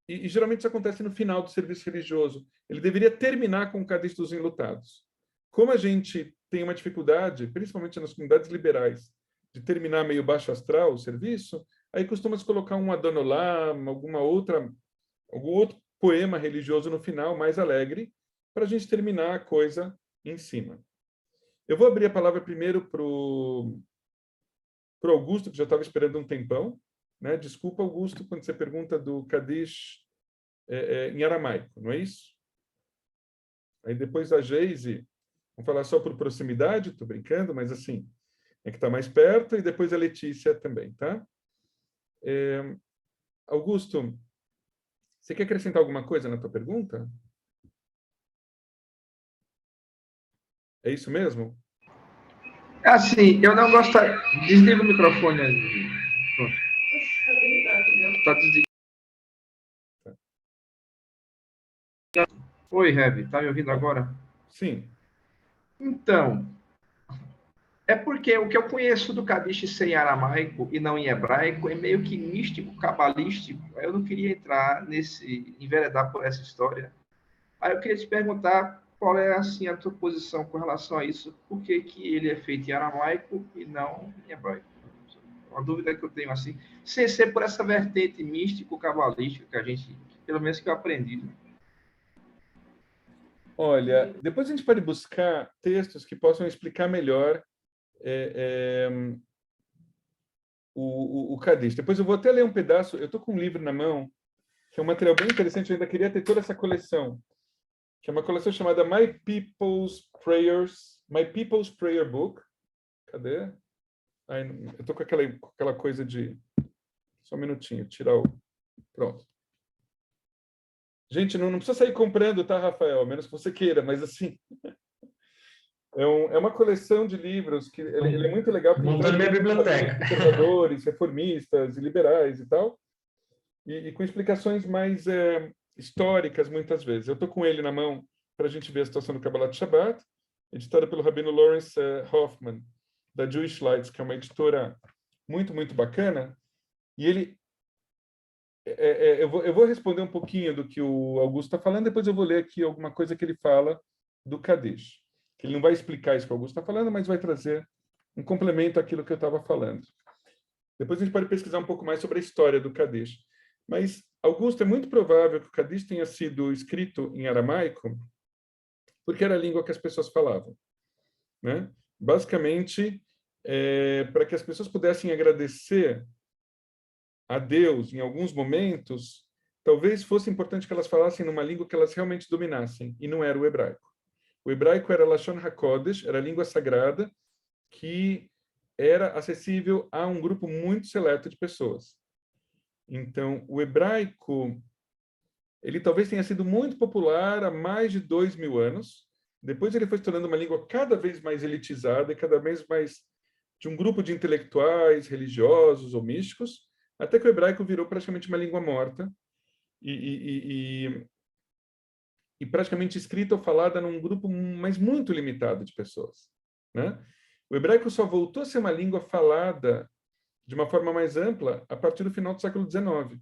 E geralmente isso acontece no final do serviço religioso. Ele deveria terminar com o Kaddish dos enlutados. Como a gente tem uma dificuldade, principalmente nas comunidades liberais, de terminar meio baixo astral o serviço, aí costuma-se colocar um Adonolam, algum outro poema religioso no final, mais alegre, para a gente terminar a coisa em cima. Eu vou abrir a palavra primeiro para o Augusto, que já estava esperando um tempão. Né? Desculpa, Augusto, quando você pergunta do Kaddish em aramaico, não é isso? Aí depois a Geise, vamos falar só por proximidade, estou brincando, mas assim, é que está mais perto, e depois a Letícia também, tá? Augusto, você quer acrescentar alguma coisa na tua pergunta? É isso mesmo? Assim, eu não gostaria... Desliga o microfone aí. Pronto. Está desligado. Oi, Rev, tá me ouvindo agora? Sim. Então, é porque o que eu conheço do Kaddish ser em aramaico e não em hebraico é meio que místico, cabalístico. Eu não queria enveredar por essa história. Aí eu queria te perguntar qual é, assim, a tua posição com relação a isso, por que ele é feito em aramaico e não em hebraico? Uma dúvida que eu tenho, assim, sem ser por essa vertente místico-cabalística que a gente, pelo menos que eu aprendi. Olha, depois a gente pode buscar textos que possam explicar melhor o Kaddish. Depois eu vou até ler um pedaço, eu estou com um livro na mão, que é um material bem interessante, eu ainda queria ter toda essa coleção, que é uma coleção chamada My People's Prayer Book. Cadê? Ai, eu estou com aquela coisa de... Só um minutinho, tirar o... Pronto. Gente, não precisa sair comprando, tá, Rafael? A menos que você queira, mas assim... É uma coleção de livros que ele é muito legal. Montando minha biblioteca. Conservadores, reformistas, liberais e tal. E com explicações mais históricas, muitas vezes. Eu estou com ele na mão para a gente ver a situação do Kabbalat Shabbat, editada pelo Rabino Lawrence Hoffman, da Jewish Lights, que é uma editora muito, muito bacana. E ele... eu vou responder um pouquinho do que o Augusto está falando, depois eu vou ler aqui alguma coisa que ele fala do Kaddish. Que ele não vai explicar isso que o Augusto está falando, mas vai trazer um complemento àquilo que eu estava falando. Depois a gente pode pesquisar um pouco mais sobre a história do Kaddish. Mas, Augusto, é muito provável que o Kaddish tenha sido escrito em aramaico porque era a língua que as pessoas falavam. Né? Basicamente, para que as pessoas pudessem agradecer a Deus em alguns momentos, talvez fosse importante que elas falassem numa língua que elas realmente dominassem, e não era o hebraico. O hebraico era Lashon HaKodesh, era a língua sagrada, que era acessível a um grupo muito seleto de pessoas. Então, o hebraico, ele talvez tenha sido muito popular há mais de 2000 anos. Depois ele foi se tornando uma língua cada vez mais elitizada e cada vez mais de um grupo de intelectuais, religiosos ou místicos, até que o hebraico virou praticamente uma língua morta e praticamente escrita ou falada num grupo, mas muito limitado de pessoas, né? O hebraico só voltou a ser uma língua falada de uma forma mais ampla a partir do final do século XIX,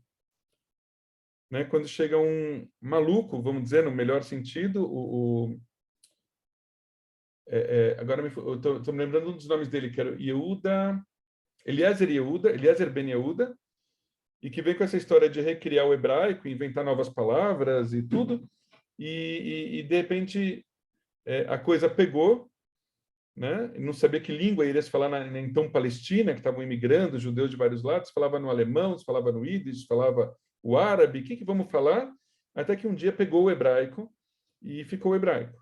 né? Quando chega um maluco, vamos dizer, no melhor sentido, agora eu estou me lembrando um dos nomes dele, que era Eliezer Ben Yehuda, e que vem com essa história de recriar o hebraico, inventar novas palavras e tudo, e de repente a coisa pegou, né? Não sabia que língua iria se falar na então Palestina, que estavam imigrando, judeus de vários lados, falava no alemão, se falava no Yiddish, falava o árabe, o que vamos falar? Até que um dia pegou o hebraico e ficou o hebraico.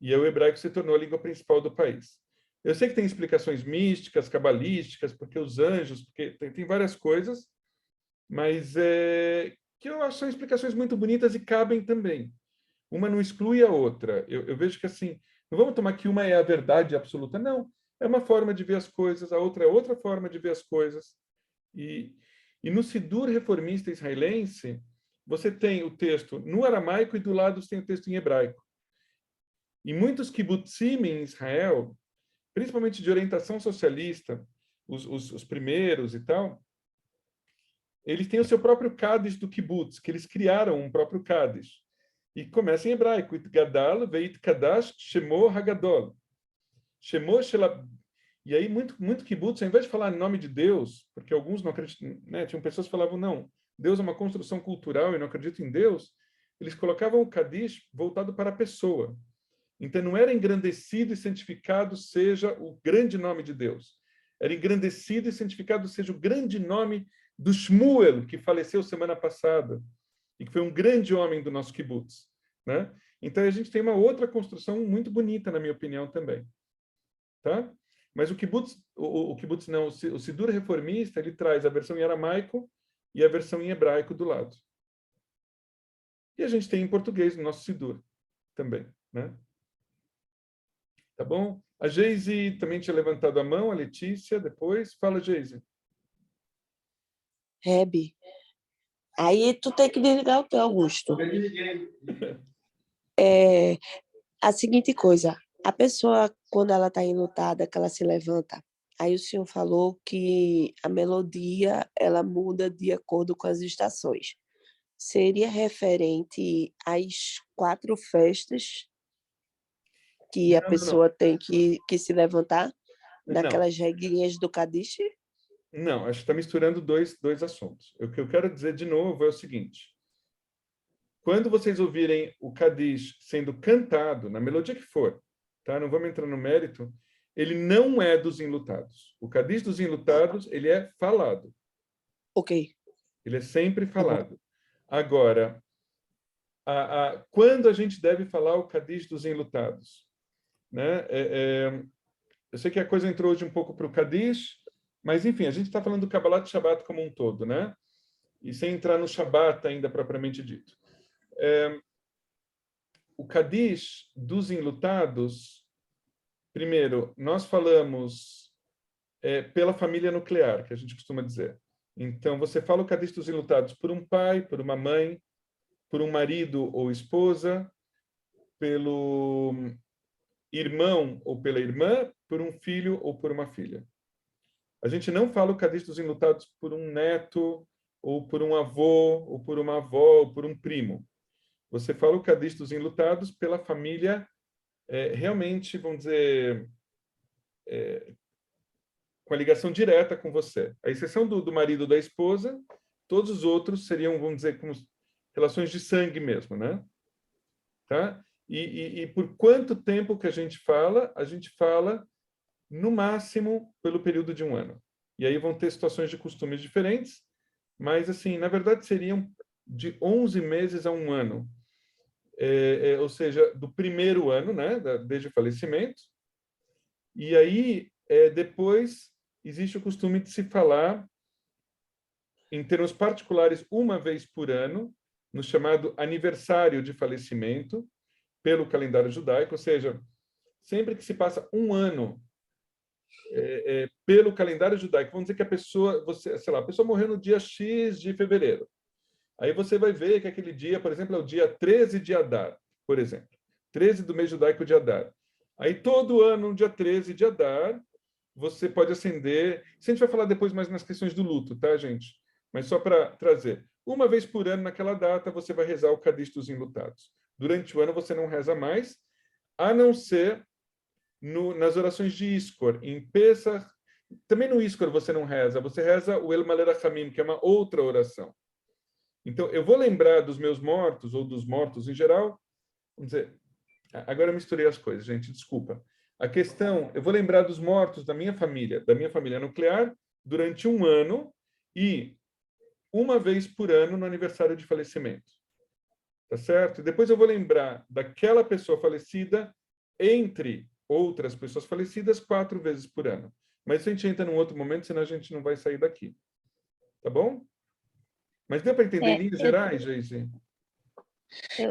E aí o hebraico se tornou a língua principal do país. Eu sei que tem explicações místicas, cabalísticas, porque os anjos, porque tem várias coisas, mas que eu acho que são explicações muito bonitas e cabem também. Uma não exclui a outra. Eu vejo que, assim, não vamos tomar que uma é a verdade absoluta, não. É uma forma de ver as coisas, a outra é outra forma de ver as coisas. E no Sidur reformista israelense, você tem o texto no aramaico e do lado você tem o texto em hebraico. E muitos kibbutzim em Israel, principalmente de orientação socialista, os primeiros e tal, eles têm o seu próprio Kaddish do kibbutz, que eles criaram um próprio Kaddish. E começa em hebraico, It Gadal Veit Kadash Shemo Hagadol. Shemo Shela... E aí, muito kibbutz, ao invés de falar em nome de Deus, porque alguns não acreditam, né? Tinham pessoas que falavam, não, Deus é uma construção cultural e não acredito em Deus, eles colocavam o Kaddish voltado para a pessoa. Então, não era engrandecido e santificado seja o grande nome de Deus. Era engrandecido e santificado seja o grande nome do Shmuel, que faleceu semana passada, e que foi um grande homem do nosso kibbutz, né? Então, a gente tem uma outra construção muito bonita, na minha opinião, também. Tá? Mas o kibbutz não, o Sidur reformista, ele traz a versão em aramaico e a versão em hebraico do lado. E a gente tem em português no nosso Sidur também, né? Tá bom? A Geise também tinha levantado a mão, a Letícia, depois. Fala, Geise. Hebe, aí tu tem que desligar o teu, Augusto. A seguinte coisa, a pessoa, quando ela está enlutada, que ela se levanta, aí o senhor falou que a melodia, ela muda de acordo com as estações. Seria referente às 4 festas que a pessoa tem que se levantar, naquelas regrinhas do Kadish? Não, acho que está misturando dois assuntos. O que eu quero dizer de novo é o seguinte. Quando vocês ouvirem o Kadish sendo cantado, na melodia que for, tá? Não vamos entrar no mérito, ele não é dos enlutados. O Kadish dos enlutados, ele é falado. Ok. Ele é sempre falado. Agora, quando a gente deve falar o Kadish dos enlutados? Né? Eu sei que a coisa entrou hoje um pouco para o Kadish, mas, enfim, a gente está falando do Kabbalat Shabbat como um todo, né? E sem entrar no Shabbat ainda propriamente dito. O Kadish dos enlutados, primeiro, nós falamos pela família nuclear, que a gente costuma dizer. Então, você fala o Kadish dos enlutados por um pai, por uma mãe, por um marido ou esposa, pelo irmão ou pela irmã, por um filho ou por uma filha. A gente não fala o Kadish dos enlutados por um neto, ou por um avô, ou por uma avó, ou por um primo. Você fala o Kadish dos enlutados pela família, realmente, vamos dizer, com a ligação direta com você. A exceção do marido ou da esposa, todos os outros seriam, vamos dizer, como relações de sangue mesmo, né? Tá? E por quanto tempo que a gente fala? A gente fala no máximo pelo período de 1 ano. E aí vão ter situações de costumes diferentes, mas, assim, na verdade, seriam de 11 meses a 1 ano. Ou seja, do primeiro ano, né, desde o falecimento. E aí, depois, existe o costume de se falar, em termos particulares, uma vez por ano, no chamado aniversário de falecimento, pelo calendário judaico, ou seja, sempre que se passa 1 ano pelo calendário judaico. Vamos dizer que a pessoa, sei lá, a pessoa morreu no dia X de fevereiro. Aí você vai ver que aquele dia, por exemplo, é o dia 13 de Adar, por exemplo. 13 do mês judaico de Adar. Aí todo ano, no dia 13 de Adar, você pode acender. Isso a gente vai falar depois mais nas questões do luto, tá, gente? Mas só para trazer. Uma vez por ano, naquela data, você vai rezar o Kadish dos enlutados. Durante o ano, você não reza mais, a não ser nas orações de Iskor. Em Pesach, também no Iskor você não reza, você reza o El Malei Rachamim, que é uma outra oração. Então, eu vou lembrar dos meus mortos, ou dos mortos em geral. Vamos dizer, agora eu misturei as coisas, gente, desculpa. A questão, eu vou lembrar dos mortos da minha família nuclear, durante um ano e uma vez por ano no aniversário de falecimento. Tá certo? E depois eu vou lembrar daquela pessoa falecida entre outras pessoas falecidas 4 vezes por ano. Mas isso a gente entra num outro momento, senão a gente não vai sair daqui. Tá bom? Mas deu para entender em linhas gerais, Geise?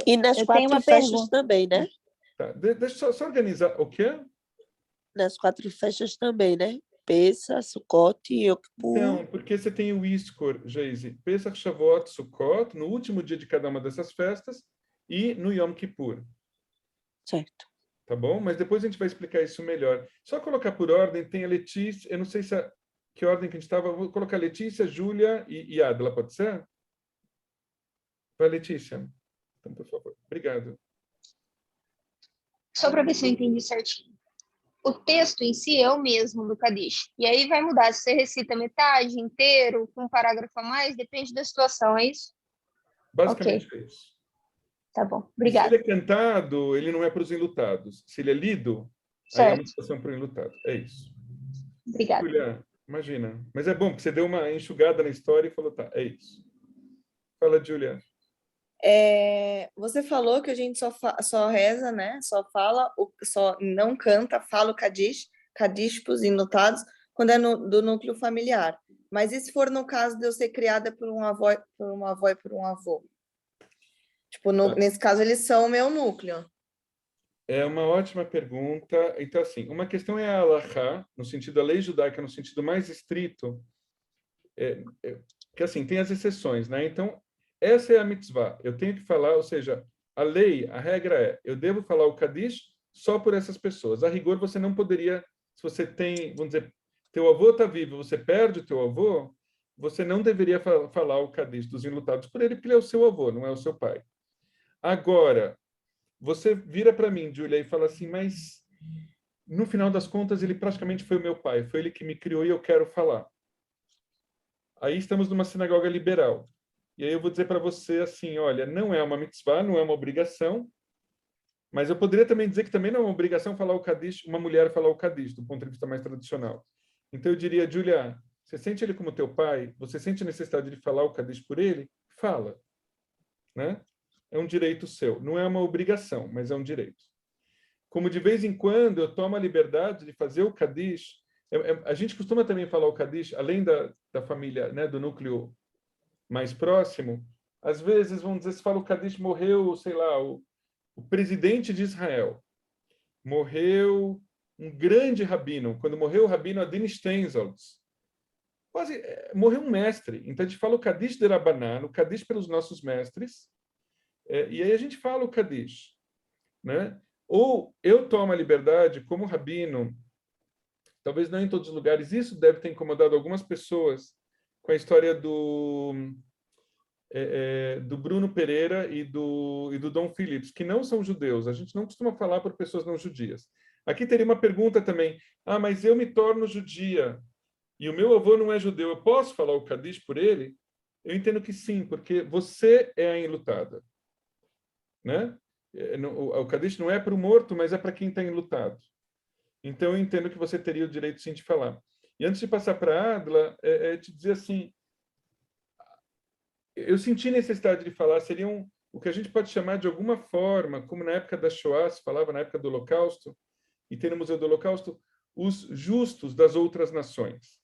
E nas 4 festas também, né? Tá. Deixa eu só organizar. O quê? Nas 4 festas também, né? Pesach, Sukkot e Yom Kippur. Não, porque você tem o Iskor, Geise. Pesach, Shavuot, Sukkot, no último dia de cada uma dessas festas, e no Yom Kippur. Certo. Tá bom? Mas depois a gente vai explicar isso melhor. Só colocar por ordem, tem a Letícia, eu não sei que ordem que a gente estava, vou colocar Letícia, Júlia e Adla, pode ser? Vai, Letícia. Então, por favor. Obrigado. Só para ver se eu entendi certinho. O texto em si é o mesmo do Kadish. E aí vai mudar se você recita metade, inteiro, com um parágrafo a mais, depende da situação, é isso? Basicamente é isso. Tá bom, Se obrigada. ele é cantado, ele não é para os enlutados. Se ele é lido, aí é uma situação para o enlutado. É isso. Obrigada. Júlia, imagina. Mas é bom, porque você deu uma enxugada na história e falou, tá, é isso. Fala, Júlia. Você falou que a gente só reza, né? Só não canta, fala o Kadish para os enlutados, quando é do núcleo familiar. Mas e se for no caso de eu ser criada por uma avó e por um avô? Tipo, nesse caso, eles são o meu núcleo. É uma ótima pergunta. Então, assim, uma questão é a halakha, no sentido da lei judaica, no sentido mais estrito, que assim, tem as exceções, né? Então, essa é a mitzvah. Eu tenho que falar, ou seja, a lei, a regra é, eu devo falar o Kadish só por essas pessoas. A rigor, você não poderia, se você tem, vamos dizer, teu avô está vivo, você perde o teu avô, você não deveria falar o Kadish dos enlutados por ele, porque ele é o seu avô, não é o seu pai. Agora, você vira para mim, Júlia, e fala assim, mas no final das contas ele praticamente foi o meu pai, foi ele que me criou e eu quero falar. Aí estamos numa sinagoga liberal. E aí eu vou dizer para você assim, olha, não é uma mitzvah, não é uma obrigação, mas eu poderia também dizer que também não é uma obrigação falar o Kadish, uma mulher falar o Kadish, do ponto de vista mais tradicional. Então eu diria, Júlia, você sente ele como teu pai? Você sente a necessidade de falar o Kadish por ele? Fala. Né? É um direito seu. Não é uma obrigação, mas é um direito. Como de vez em quando eu tomo a liberdade de fazer o Kadish, a gente costuma também falar o Kadish, além da família, né, do núcleo mais próximo, às vezes, vamos dizer, se fala o Kadish, morreu, sei lá, o presidente de Israel, morreu um grande rabino, quando morreu o rabino Adin Steinsaltz, quase morreu um mestre, então a gente fala o Kadish de Rabanan, o Kadish pelos nossos mestres, e aí a gente fala o Kadish, né? Ou eu tomo a liberdade, como rabino, talvez não em todos os lugares, isso deve ter incomodado algumas pessoas, com a história do Bruno Pereira e do Dom Phillips, que não são judeus. A gente não costuma falar por pessoas não judias. Aqui teria uma pergunta também. Ah, mas eu me torno judia e o meu avô não é judeu. Eu posso falar o Kadish por ele? Eu entendo que sim, porque você é a enlutada. Né? O Kadish não é para o morto, mas é para quem está enlutado. Então, eu entendo que você teria o direito, sim, de falar. E antes de passar para a Adla, te dizer assim, eu senti necessidade de falar, seriam o que a gente pode chamar de alguma forma, como na época da Shoah, se falava na época do Holocausto, e tem no Museu do Holocausto, os justos das outras nações.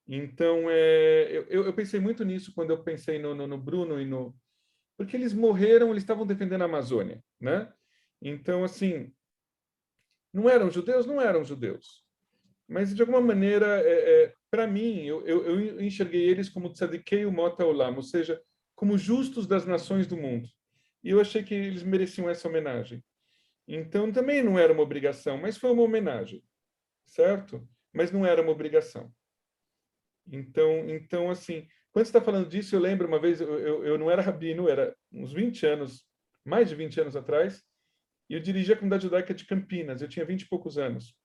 Então, eu pensei muito nisso quando eu pensei no Bruno e no... Porque eles morreram, eles estavam defendendo a Amazônia, né? Então, assim, não eram judeus? Não eram judeus. mas de alguma maneira, para mim, eu enxerguei eles como tzadikei umot haolam, ou seja, como justos das nações do mundo. E eu achei que eles mereciam essa homenagem. Então, também não era uma obrigação, mas foi uma homenagem, certo? Mas não era uma obrigação. Então assim, quando você está falando disso, eu lembro uma vez, eu não era rabino, era uns 20 anos, mais de 20 anos atrás, e eu dirigi a comunidade judaica de Campinas, eu tinha 20 e poucos anos.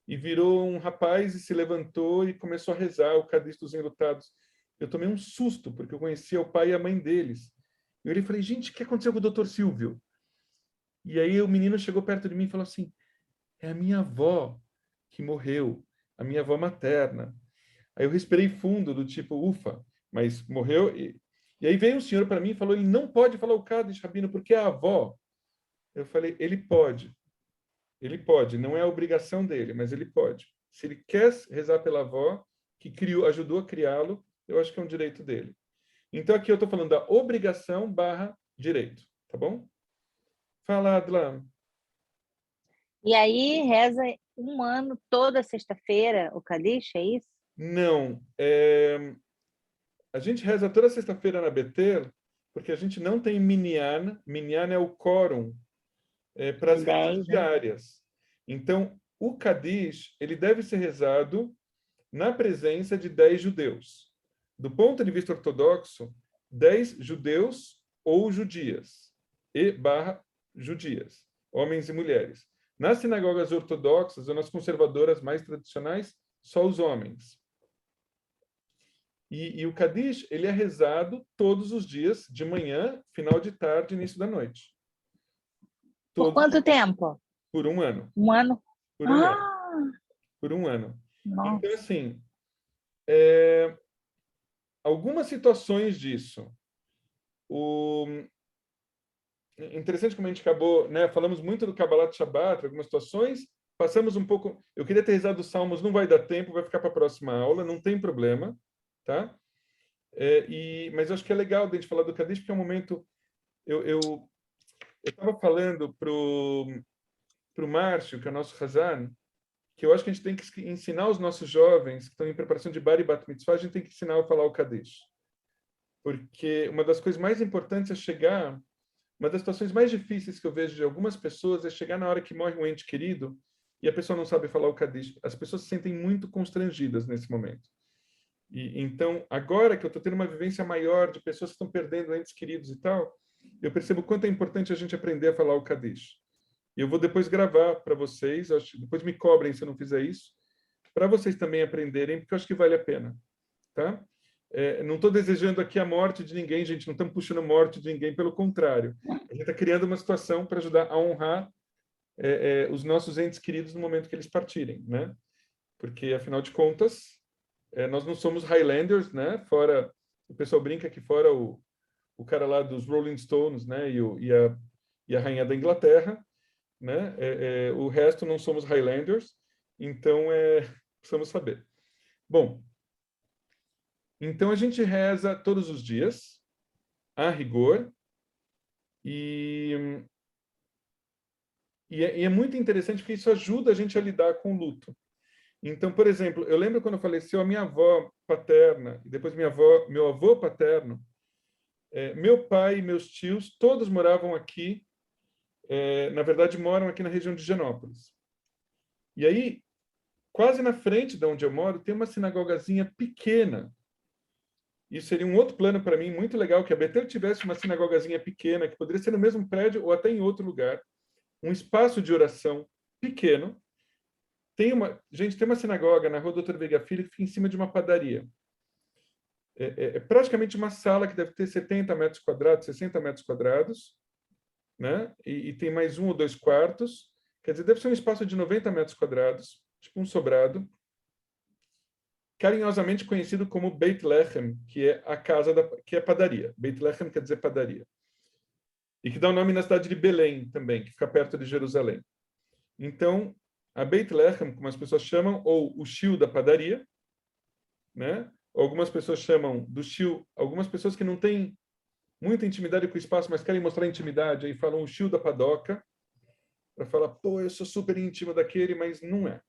E virou um rapaz e se levantou e começou a rezar o Kadish dos Enlutados. Eu tomei um susto, porque eu conhecia o pai e a mãe deles. Eu olhei e falei, gente, o que aconteceu com o Dr. Silvio? E aí o menino chegou perto de mim e falou assim, é a minha avó que morreu, a minha avó materna. Aí eu respirei fundo, do tipo, ufa, mas morreu. E aí veio um senhor para mim e falou, ele não pode falar o Kadish, Rabino, porque é a avó. Eu falei, ele pode, não é a obrigação dele, mas ele pode. Se ele quer rezar pela avó, que criou, ajudou a criá-lo, eu acho que é um direito dele. Então aqui eu estou falando da obrigação / direito, tá bom? Fala, Adlan. E aí reza um ano, toda sexta-feira, o Kadish, é isso? Não. A gente reza toda sexta-feira na Betel, porque a gente não tem minyan. Minyan é o quórum para as rezas diárias. Então, o Kadish, ele deve ser rezado na presença de 10 judeus. Do ponto de vista ortodoxo, 10 judeus ou judias, judias, homens e mulheres. Nas sinagogas ortodoxas ou nas conservadoras mais tradicionais, só os homens. E o Kadish, ele é rezado todos os dias, de manhã, final de tarde, início da noite. Por quanto tempo? Por um ano. Um ano? Por um ano. Por um ano. Nossa. Então, assim, algumas situações disso. Interessante como a gente acabou, né? Falamos muito do Kabbalat Shabbat, algumas situações, passamos um pouco. Eu queria ter rezado os Salmos, não vai dar tempo, vai ficar para a próxima aula, não tem problema, tá? Mas eu acho que é legal a gente falar do Kadish, porque é um momento. Eu estava falando pro Márcio, que é o nosso Hazan, que eu acho que a gente tem que ensinar os nossos jovens que estão em preparação de Bar e Bat Mitzvah, a gente tem que ensinar a falar o Kadish. Porque uma das coisas mais importantes é chegar. Uma das situações mais difíceis que eu vejo de algumas pessoas é chegar na hora que morre um ente querido e a pessoa não sabe falar o Kadish. As pessoas se sentem muito constrangidas nesse momento. Então, agora que eu estou tendo uma vivência maior de pessoas que estão perdendo entes queridos e tal, eu percebo o quanto é importante a gente aprender a falar o Kadish. E eu vou depois gravar para vocês, depois me cobrem se eu não fizer isso, para vocês também aprenderem, porque eu acho que vale a pena. Tá? Não estou desejando aqui a morte de ninguém, gente, não estamos puxando a morte de ninguém, pelo contrário. A gente está criando uma situação para ajudar a honrar os nossos entes queridos no momento que eles partirem, né? Porque, afinal de contas, nós não somos Highlanders, né? Fora, o pessoal brinca que fora o cara lá dos Rolling Stones, né? E a rainha da Inglaterra, né? O resto não somos Highlanders, então precisamos saber. Bom, então a gente reza todos os dias, a rigor, e é muito interessante porque isso ajuda a gente a lidar com o luto. Então, por exemplo, eu lembro quando faleceu a minha avó paterna, e depois meu avô paterno, meu pai e meus tios, todos moravam aqui, na verdade moram aqui na região de Higienópolis. E aí, quase na frente de onde eu moro, tem uma sinagogazinha pequena. Isso seria um outro plano para mim, muito legal, que a Betel tivesse uma sinagogazinha pequena, que poderia ser no mesmo prédio ou até em outro lugar, um espaço de oração pequeno. Tem uma sinagoga na Rua Doutor Veiga Filho que fica em cima de uma padaria. É praticamente uma sala que deve ter 70 metros quadrados, 60 metros quadrados, né? E tem mais 1 ou 2 quartos. Quer dizer, deve ser um espaço de 90 metros quadrados, tipo um sobrado, carinhosamente conhecido como Beit Lechem, que é a casa que é padaria. Beit Lechem quer dizer padaria. E que dá o nome na cidade de Belém também, que fica perto de Jerusalém. Então, a Beit Lechem, como as pessoas chamam, ou o Shil da padaria, né? Algumas pessoas chamam do Shil, algumas pessoas que não têm muita intimidade com o espaço, mas querem mostrar intimidade, aí falam o Shil da padoca, para falar, pô, eu sou super íntimo daquele, mas não é.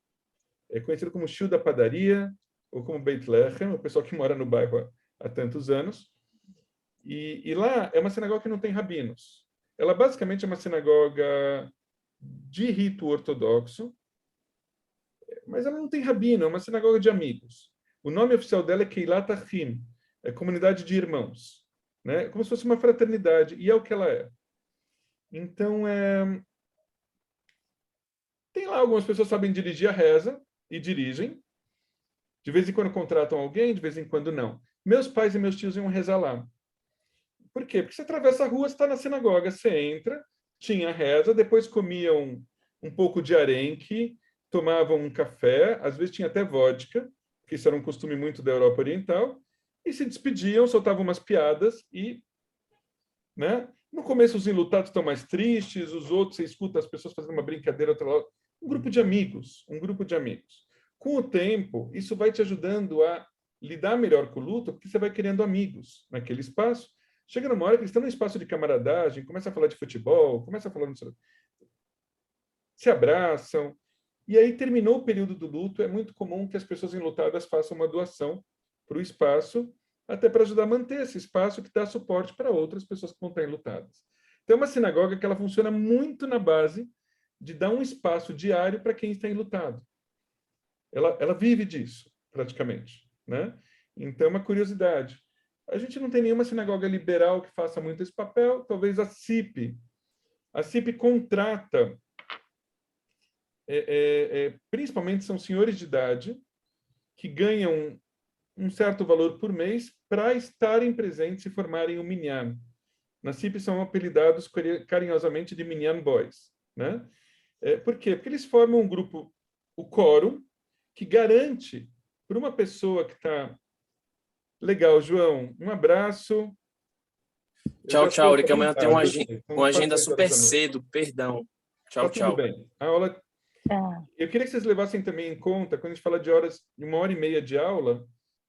é conhecido como Shul da Padaria, ou como Beit Lechem, o pessoal que mora no bairro há tantos anos. E lá é uma sinagoga que não tem rabinos. Ela basicamente é uma sinagoga de rito ortodoxo, mas ela não tem rabino, é uma sinagoga de amigos. O nome oficial dela é Keilat Achim, é comunidade de irmãos, né? Como se fosse uma fraternidade, e é o que ela é. Então, tem lá algumas pessoas que sabem dirigir a reza, e dirigem. De vez em quando contratam alguém, de vez em quando não. Meus pais e meus tios iam rezar lá. Por quê? Porque você atravessa a rua, você está na sinagoga, você entra, tinha reza, depois comiam um pouco de arenque, tomavam um café, às vezes tinha até vodka, porque isso era um costume muito da Europa Oriental, e se despediam, soltavam umas piadas e, né? No começo os enlutados estão mais tristes, os outros, você escuta as pessoas fazendo uma brincadeira, outra lá, um grupo de amigos. Com o tempo, isso vai te ajudando a lidar melhor com o luto, porque você vai criando amigos naquele espaço. Chega numa hora que eles estão num espaço de camaradagem, começa a falar de futebol, começa a falar se abraçam. E aí terminou o período do luto, é muito comum que as pessoas enlutadas façam uma doação para o espaço, até para ajudar a manter esse espaço que dá suporte para outras pessoas que vão estar enlutadas. Então, é uma sinagoga que ela funciona muito na base de dar um espaço diário para quem está enlutado. Ela vive disso, praticamente, né? Então, é uma curiosidade. A gente não tem nenhuma sinagoga liberal que faça muito esse papel, talvez a CIP. A CIP contrata, principalmente são senhores de idade, que ganham um certo valor por mês para estarem presentes e formarem o Minyan. Na CIP são apelidados carinhosamente de Minyan Boys, né? Por quê? Porque eles formam um grupo, o quórum, que garante para uma pessoa que está... Legal, João. Um abraço. Tchau, tchau. Porque amanhã tem uma agenda super cedo, perdão. Tchau, tchau. Tudo bem. A aula... Eu queria que vocês levassem também em conta, quando a gente fala de horas, de 1h30 de aula,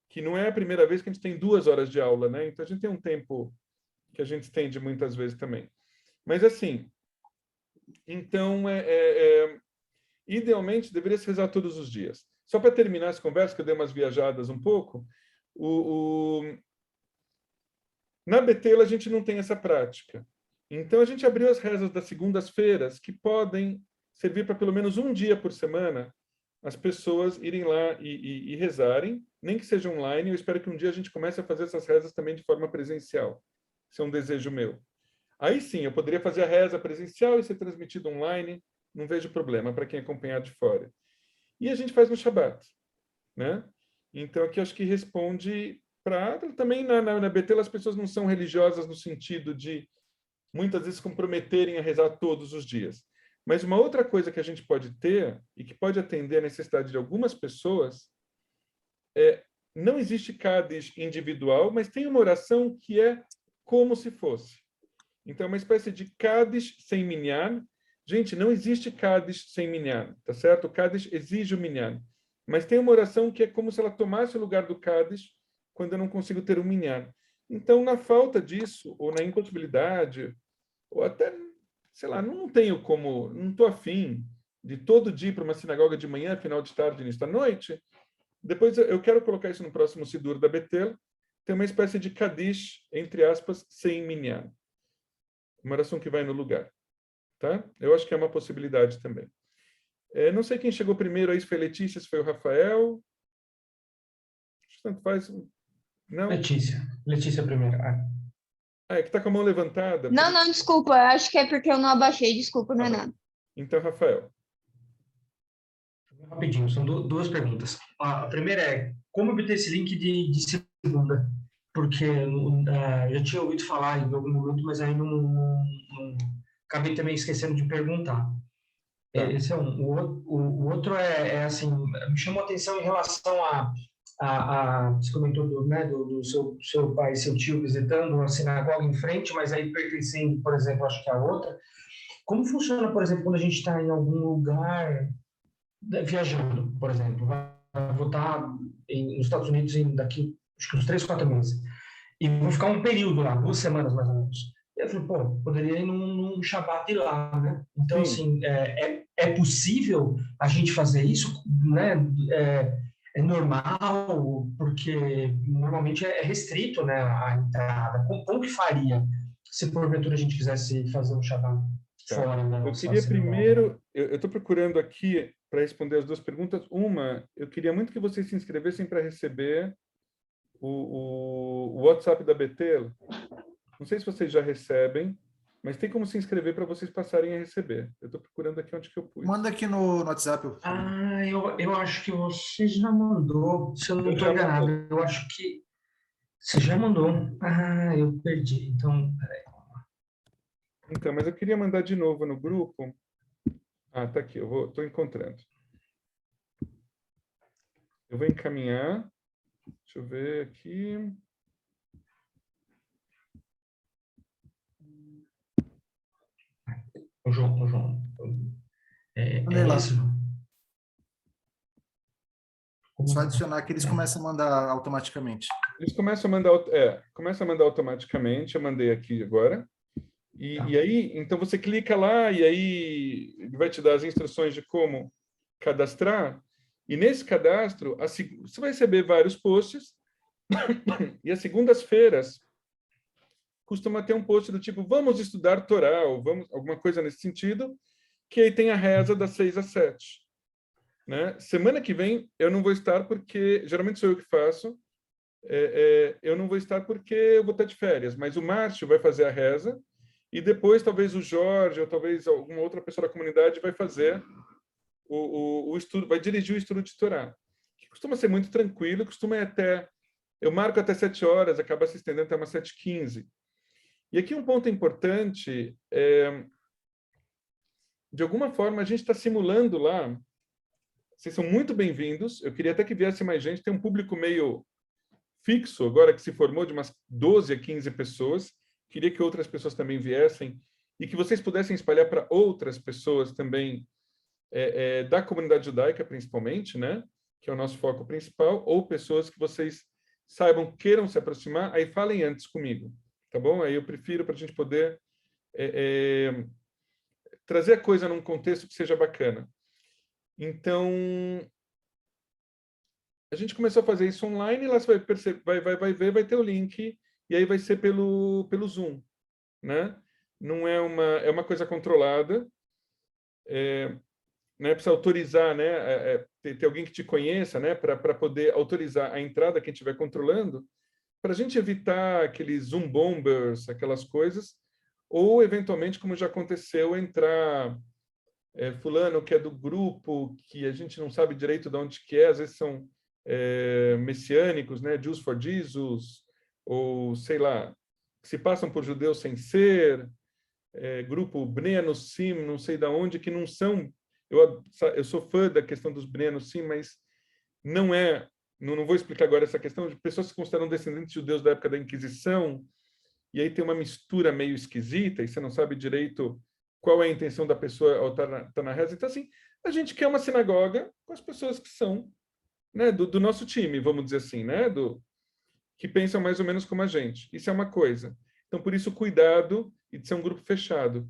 que não é a primeira vez que a gente tem 2 horas de aula, né? Então, a gente tem um tempo que a gente estende muitas vezes também. Mas, assim, então, idealmente, deveria se rezar todos os dias. Só para terminar essa conversa, que eu dei umas viajadas um pouco, na Betel a gente não tem essa prática. Então, a gente abriu as rezas das segundas-feiras, que podem servir para pelo menos um dia por semana as pessoas irem lá e rezarem, nem que seja online. Eu espero que um dia a gente comece a fazer essas rezas também de forma presencial. Isso é um desejo meu. Aí sim, eu poderia fazer a reza presencial e ser transmitido online, não vejo problema para quem acompanhar de fora. E a gente faz no Shabbat, né? Então, aqui acho que responde para... Também na Betel as pessoas não são religiosas no sentido de, muitas vezes, comprometerem a rezar todos os dias. Mas uma outra coisa que a gente pode ter, e que pode atender a necessidade de algumas pessoas, não existe Kaddish individual, mas tem uma oração que é como se fosse. Então, é uma espécie de Kaddish sem Minyan. Gente, não existe Kaddish sem Minyan, tá certo? O Kaddish exige o Minyan. Mas tem uma oração que é como se ela tomasse o lugar do Kaddish quando eu não consigo ter um Minyan. Então, na falta disso, ou na impossibilidade, ou até, sei lá, não tenho como, não estou afim de todo dia ir para uma sinagoga de manhã, final de tarde, início da noite, depois eu quero colocar isso no próximo Sidur da Betel, tem uma espécie de Kaddish, entre aspas, sem Minyan. Uma oração que vai no lugar. Tá? Eu acho que é uma possibilidade também. Não sei quem chegou primeiro aí, se foi Letícia, se foi o Rafael. Tanto faz. Não? Letícia primeiro. É que está com a mão levantada. Não, desculpa. Acho que é porque eu não abaixei. Desculpa, não é nada. Então, Rafael. Rapidinho, são duas perguntas. A primeira é, como obter esse link de segunda? Porque eu já tinha ouvido falar em algum momento, mas aí não acabei também esquecendo de perguntar. Esse é um. O outro é assim, me chamou a atenção em relação você comentou do seu pai, seu tio visitando uma sinagoga em frente, mas aí pertencendo, por exemplo, acho que a outra. Como funciona, por exemplo, quando a gente está em algum lugar viajando, por exemplo, vou estar nos Estados Unidos daqui, acho que uns 3, 4 meses, e vou ficar um período lá, 2 semanas mais ou menos. Eu falei, pô, poderia ir num Shabbat lá, né? Então, assim, é possível a gente fazer isso, né? É normal, porque normalmente é restrito, né, a entrada. Como que faria se porventura a gente quisesse fazer um Shabbat fora da Eu nossa queria sinagoga? primeiro, eu estou procurando aqui para responder as duas perguntas. Uma, eu queria muito que vocês se inscrevessem para receber o WhatsApp da Betel. Não sei se vocês já recebem, mas tem como se inscrever para vocês passarem a receber. Eu estou procurando aqui onde que eu pus. Manda aqui no WhatsApp. Eu acho que você já mandou, se eu não estou enganado. Eu acho que você já mandou. Eu perdi. Então, peraí. Então, mas eu queria mandar de novo no grupo. Tá aqui, estou encontrando. Eu vou encaminhar. Deixa eu ver aqui. O João. Só adicionar que eles começam a mandar automaticamente. Eles começam a mandar automaticamente. Eu mandei aqui agora. E aí, então você clica lá e aí ele vai te dar as instruções de como cadastrar. E nesse cadastro, você vai receber vários posts. E às segundas-feiras costuma ter um post do tipo, vamos estudar Torá, ou vamos, alguma coisa nesse sentido, que aí tem a reza das 6 às 7. Né? Semana que vem eu não vou estar porque, geralmente sou eu que faço, eu não vou estar porque eu vou estar de férias, mas o Márcio vai fazer a reza, e depois talvez o Jorge, ou talvez alguma outra pessoa da comunidade vai fazer o estudo, vai dirigir o estudo de Torá, que costuma ser muito tranquilo, costuma ir até, eu marco até 7 horas, acaba se estendendo até umas 7h15. E aqui um ponto importante, de alguma forma a gente está simulando lá, vocês são muito bem-vindos, eu queria até que viesse mais gente, tem um público meio fixo, agora que se formou de umas 12 a 15 pessoas, queria que outras pessoas também viessem, e que vocês pudessem espalhar para outras pessoas também, da comunidade judaica principalmente, né, que é o nosso foco principal, ou pessoas que vocês saibam, queiram se aproximar, aí falem antes comigo. Tá bom? Aí eu prefiro para a gente poder trazer a coisa num contexto que seja bacana. Então, a gente começou a fazer isso online, e lá você vai perceber, vai ver, vai ter o link, e aí vai ser pelo Zoom. Né? Não é uma coisa controlada, né? Precisa autorizar, né? Ter alguém que te conheça, né? Para poder autorizar a entrada, quem estiver controlando, para a gente evitar aqueles Zoom bombers, aquelas coisas, ou, eventualmente, como já aconteceu, entrar fulano que é do grupo, que a gente não sabe direito de onde que é, às vezes são messiânicos, né? Jews for Jesus, ou, sei lá, que se passam por judeus sem ser, grupo Bnei Anossim, não sei de onde, que não são... Eu sou fã da questão dos Bnei Anossim, mas não vou explicar agora essa questão de pessoas que se consideram descendentes de judeus da época da Inquisição, e aí tem uma mistura meio esquisita, e você não sabe direito qual é a intenção da pessoa ao estar na reza. Então, assim, a gente quer uma sinagoga com as pessoas que são, né, do nosso time, vamos dizer assim, né, que pensam mais ou menos como a gente. Isso é uma coisa. Então, por isso, cuidado e de ser um grupo fechado.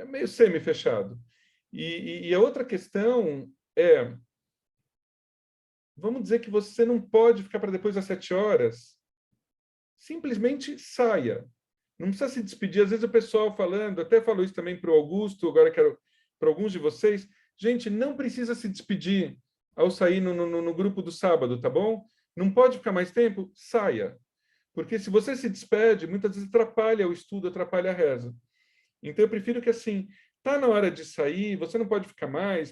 Meio semi-fechado. E a outra questão vamos dizer que você não pode ficar para depois das 7 horas. Simplesmente saia. Não precisa se despedir. Às vezes o pessoal falando, até falou isso também para o Augusto, agora quero para alguns de vocês. Gente, não precisa se despedir ao sair no grupo do sábado, tá bom? Não pode ficar mais tempo? Saia. Porque se você se despede, muitas vezes atrapalha o estudo, atrapalha a reza. Então eu prefiro que, assim, tá na hora de sair, você não pode ficar mais,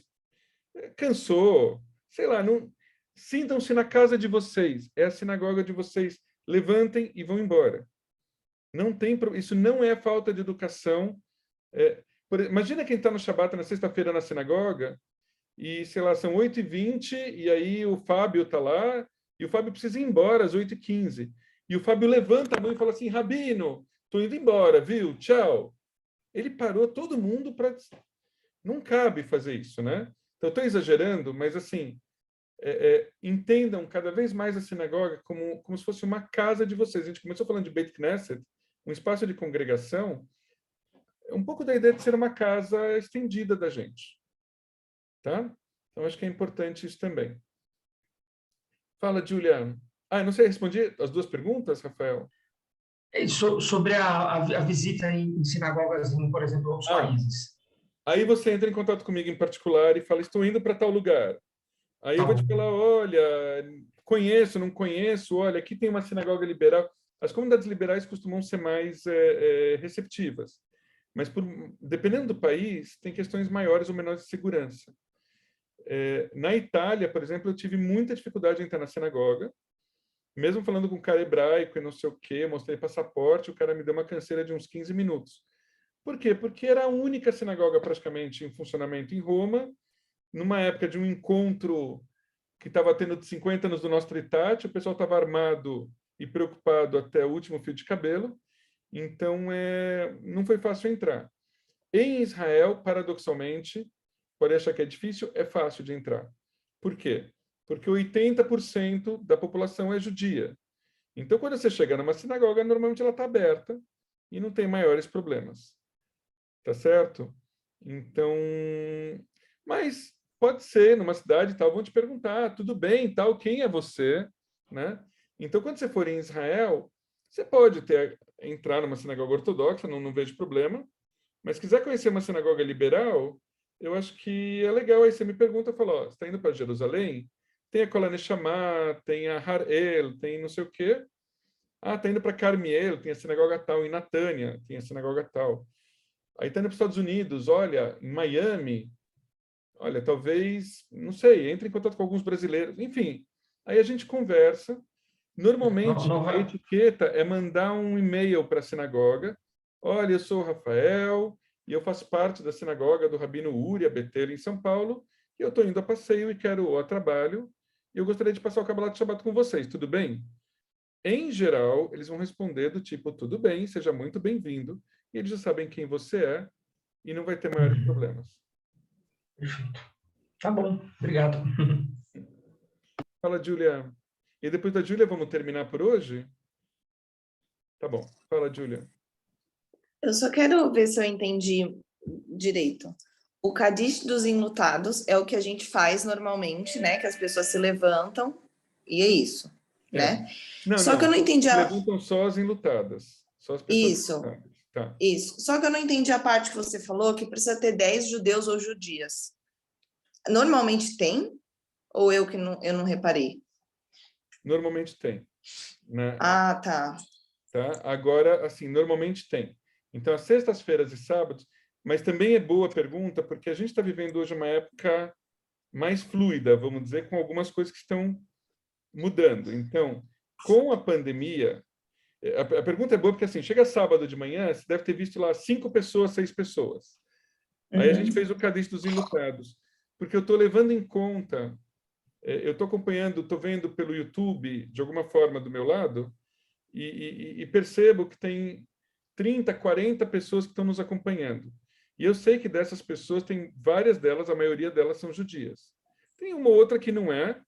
cansou, sei lá, não... Sintam-se na casa de vocês, é a sinagoga de vocês, levantem e vão embora. Não tem, isso não é falta de educação. Imagina quem está no Shabat na sexta-feira na sinagoga, e, sei lá, são 8h20, e aí o Fábio está lá, e o Fábio precisa ir embora às 8h15. E o Fábio levanta a mão e fala assim, Rabino, estou indo embora, viu? Tchau. Ele parou todo mundo para... Não cabe fazer isso, né? Então, eu estou exagerando, mas, assim, entendam cada vez mais a sinagoga como se fosse uma casa de vocês. A gente começou falando de Beit Knesset, um espaço de congregação, um pouco da ideia de ser uma casa estendida da gente. Tá? Então, acho que é importante isso também. Fala, Julia. Eu não sei, respondi as duas perguntas, Rafael? Sobre a visita em sinagogas, por exemplo, em outros países. Aí você entra em contato comigo em particular e fala, estou indo para tal lugar. Aí eu vou te falar, olha, conheço, não conheço, olha, aqui tem uma sinagoga liberal. As comunidades liberais costumam ser mais receptivas. Mas, dependendo do país, tem questões maiores ou menores de segurança. Na Itália, por exemplo, eu tive muita dificuldade em entrar na sinagoga, mesmo falando com um cara hebraico e não sei o quê, mostrei passaporte, o cara me deu uma canseira de uns 15 minutos. Por quê? Porque era a única sinagoga praticamente em funcionamento em Roma, numa época de um encontro que estava tendo de 50 anos do nosso Tritate, o pessoal estava armado e preocupado até o último fio de cabelo, então não foi fácil entrar. Em Israel, paradoxalmente, pode achar que é difícil, é fácil de entrar. Por quê? Porque 80% da população é judia. Então, quando você chega numa sinagoga, normalmente ela está aberta e não tem maiores problemas. Tá certo? Então, mas pode ser numa cidade e tal, vão te perguntar, tudo bem, tal, quem é você, né? Então, quando você for em Israel, você pode entrar numa sinagoga ortodoxa, não vejo problema, mas se quiser conhecer uma sinagoga liberal, eu acho que é legal. Aí você me pergunta, eu falo, ó, você está indo para Jerusalém? Tem a Kol HaNeshama, tem a Har-El, tem não sei o quê. Está indo para Carmiel, tem a sinagoga tal. Em Natânia, tem a sinagoga tal. Aí está indo para os Estados Unidos, olha, em Miami, olha, talvez, não sei, entre em contato com alguns brasileiros. Enfim, aí a gente conversa. Normalmente, a etiqueta é mandar um e-mail para a sinagoga. Olha, eu sou o Rafael e eu faço parte da sinagoga do Rabino Uri Abetel em São Paulo, e eu estou indo a passeio e quero a trabalho, e eu gostaria de passar o Kabbalat Shabbat com vocês, tudo bem? Em geral, eles vão responder do tipo, tudo bem, seja muito bem-vindo, e eles já sabem quem você é, e não vai ter maiores problemas. Perfeito. Tá bom, obrigado. Fala, Julia. E depois da Júlia, vamos terminar por hoje? Tá bom. Fala, Júlia. Eu só quero ver se eu entendi direito. O Kadish dos enlutados é o que a gente faz normalmente, né? Que as pessoas se levantam e é isso, né? Só que eu não entendi a... Levantam só as enlutadas. Só as pessoas enlutadas. Tá. Isso. Só que eu não entendi a parte que você falou, que precisa ter 10 judeus ou judias. Normalmente tem? Ou eu não reparei? Normalmente tem. Né? Ah, tá. Agora, assim, normalmente tem. Então, às sextas-feiras e sábados, mas também é boa a pergunta, porque a gente está vivendo hoje uma época mais fluida, vamos dizer, com algumas coisas que estão mudando. Então, com a pandemia, a pergunta é boa porque, assim, chega sábado de manhã, você deve ter visto lá 5 pessoas, 6 pessoas. Aí a gente fez o Kadish dos enlutados, porque eu estou levando em conta, eu estou acompanhando, estou vendo pelo YouTube, de alguma forma, do meu lado, e percebo que tem 30, 40 pessoas que estão nos acompanhando. E eu sei que dessas pessoas, tem várias delas, a maioria delas são judias. Tem uma ou outra que não é,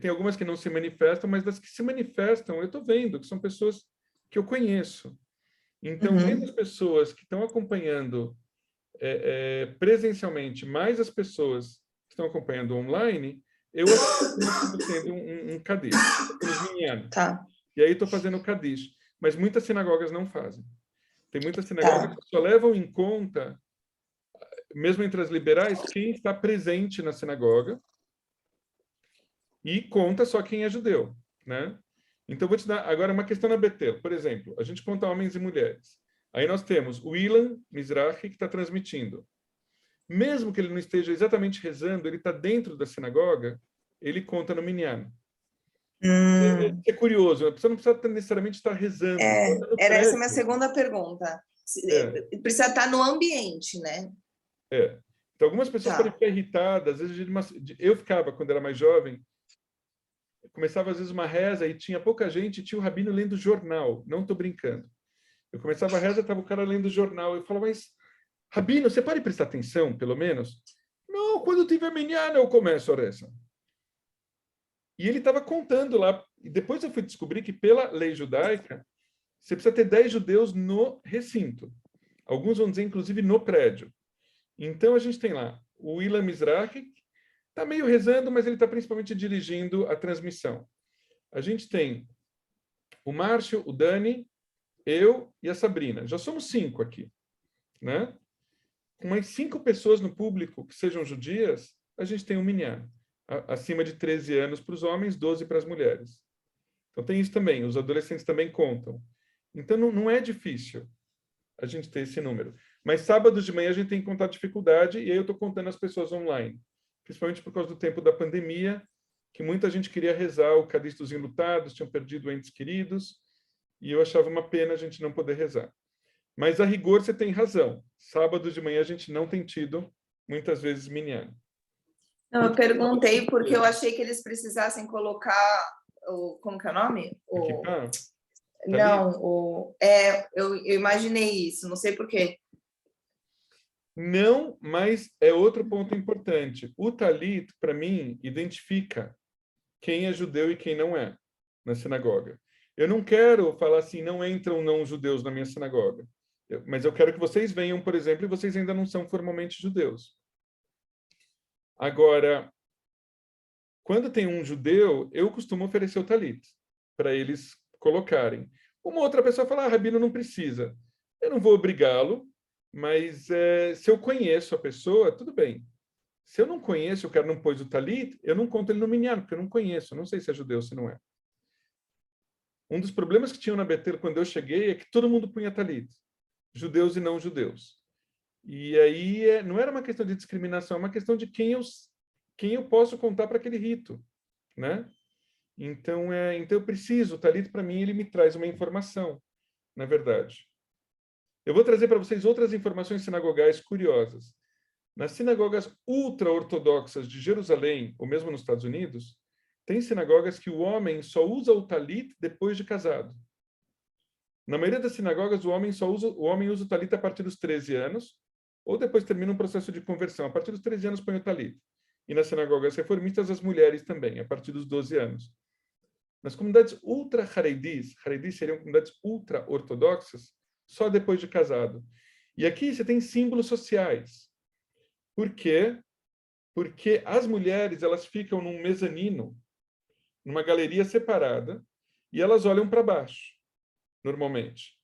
tem algumas que não se manifestam, mas das que se manifestam, eu estou vendo que são pessoas que eu conheço. Então, vendo as pessoas que estão acompanhando presencialmente, mais as pessoas que estão acompanhando online, eu estou tendo um Kadish, Tá. E aí estou fazendo o Kadish. Mas muitas sinagogas não fazem. Tem muitas sinagogas que só levam em conta, mesmo entre as liberais, quem está presente na sinagoga e conta só quem é judeu, né? Então, vou te dar agora uma questão na Betel. Por exemplo, a gente conta homens e mulheres. Aí nós temos o Ilan Mizrahi, que está transmitindo. Mesmo que ele não esteja exatamente rezando, ele está dentro da sinagoga, ele conta no minyan. É curioso, você não precisa necessariamente estar rezando. Era essa a minha segunda pergunta. Precisa estar no ambiente, né? Então, algumas pessoas podem ficar irritadas. Às vezes, eu ficava, quando era mais jovem, começava às vezes uma reza e tinha pouca gente, e tinha o rabino lendo jornal. Não estou brincando. Eu começava a reza, estava o cara lendo jornal. Eu falava, mas, rabino, você pode prestar atenção, pelo menos? Não, quando tiver minyan, eu começo a reza. E ele estava contando lá. E depois eu fui descobrir que, pela lei judaica, você precisa ter 10 judeus no recinto. Alguns vão dizer, inclusive, no prédio. Então, a gente tem lá o Ilan Mizrahi, está meio rezando, mas ele está principalmente dirigindo a transmissão. A gente tem o Márcio, o Dani, eu e a Sabrina. Já somos 5 aqui, né? Com mais 5 pessoas no público que sejam judias, a gente tem um minyan. Acima de 13 anos para os homens, 12 para as mulheres. Então tem isso também, os adolescentes também contam. Então não é difícil a gente ter esse número. Mas sábados de manhã a gente tem que contar dificuldade, e aí eu estou contando as pessoas online. Principalmente por causa do tempo da pandemia, que muita gente queria rezar o Kadish dos enlutados, tinham perdido entes queridos, e eu achava uma pena a gente não poder rezar. Mas, a rigor, você tem razão. Sábado de manhã a gente não tem tido, muitas vezes, minyan. Não, eu perguntei porque eu achei que eles precisassem colocar o... Como que é o nome? Não, eu imaginei isso, não sei por quê. Não, mas é outro ponto importante. O talit, para mim, identifica quem é judeu e quem não é na sinagoga. Eu não quero falar assim, não entram não-judeus na minha sinagoga. Mas eu quero que vocês venham, por exemplo, e vocês ainda não são formalmente judeus. Agora, quando tem um judeu, eu costumo oferecer o talit para eles colocarem. Uma outra pessoa fala, rabino, não precisa. Eu não vou obrigá-lo, mas se eu conheço a pessoa, tudo bem. Se eu não conheço, o cara não pôs o talit, eu não conto ele no minyan, porque eu não conheço, eu não sei se é judeu ou se não é. Um dos problemas que tinham na Betel quando eu cheguei é que todo mundo punha talit, judeus e não judeus. E aí não era uma questão de discriminação, é uma questão de quem eu posso contar para aquele rito, né? Então eu preciso, o talit para mim ele me traz uma informação, na verdade. Eu vou trazer para vocês outras informações sinagogais curiosas. Nas sinagogas ultra-ortodoxas de Jerusalém, ou mesmo nos Estados Unidos, tem sinagogas que o homem só usa o talit depois de casado. Na maioria das sinagogas, o homem usa o talit a partir dos 13 anos, ou depois termina um processo de conversão. A partir dos 13 anos põe o talit. E nas sinagogas reformistas, as mulheres também, a partir dos 12 anos. Nas comunidades ultra-haredis, haredis seriam comunidades ultra-ortodoxas, só depois de casado. E aqui você tem símbolos sociais. Por quê? Porque as mulheres elas ficam num mezanino, numa galeria separada, e elas olham para baixo, normalmente.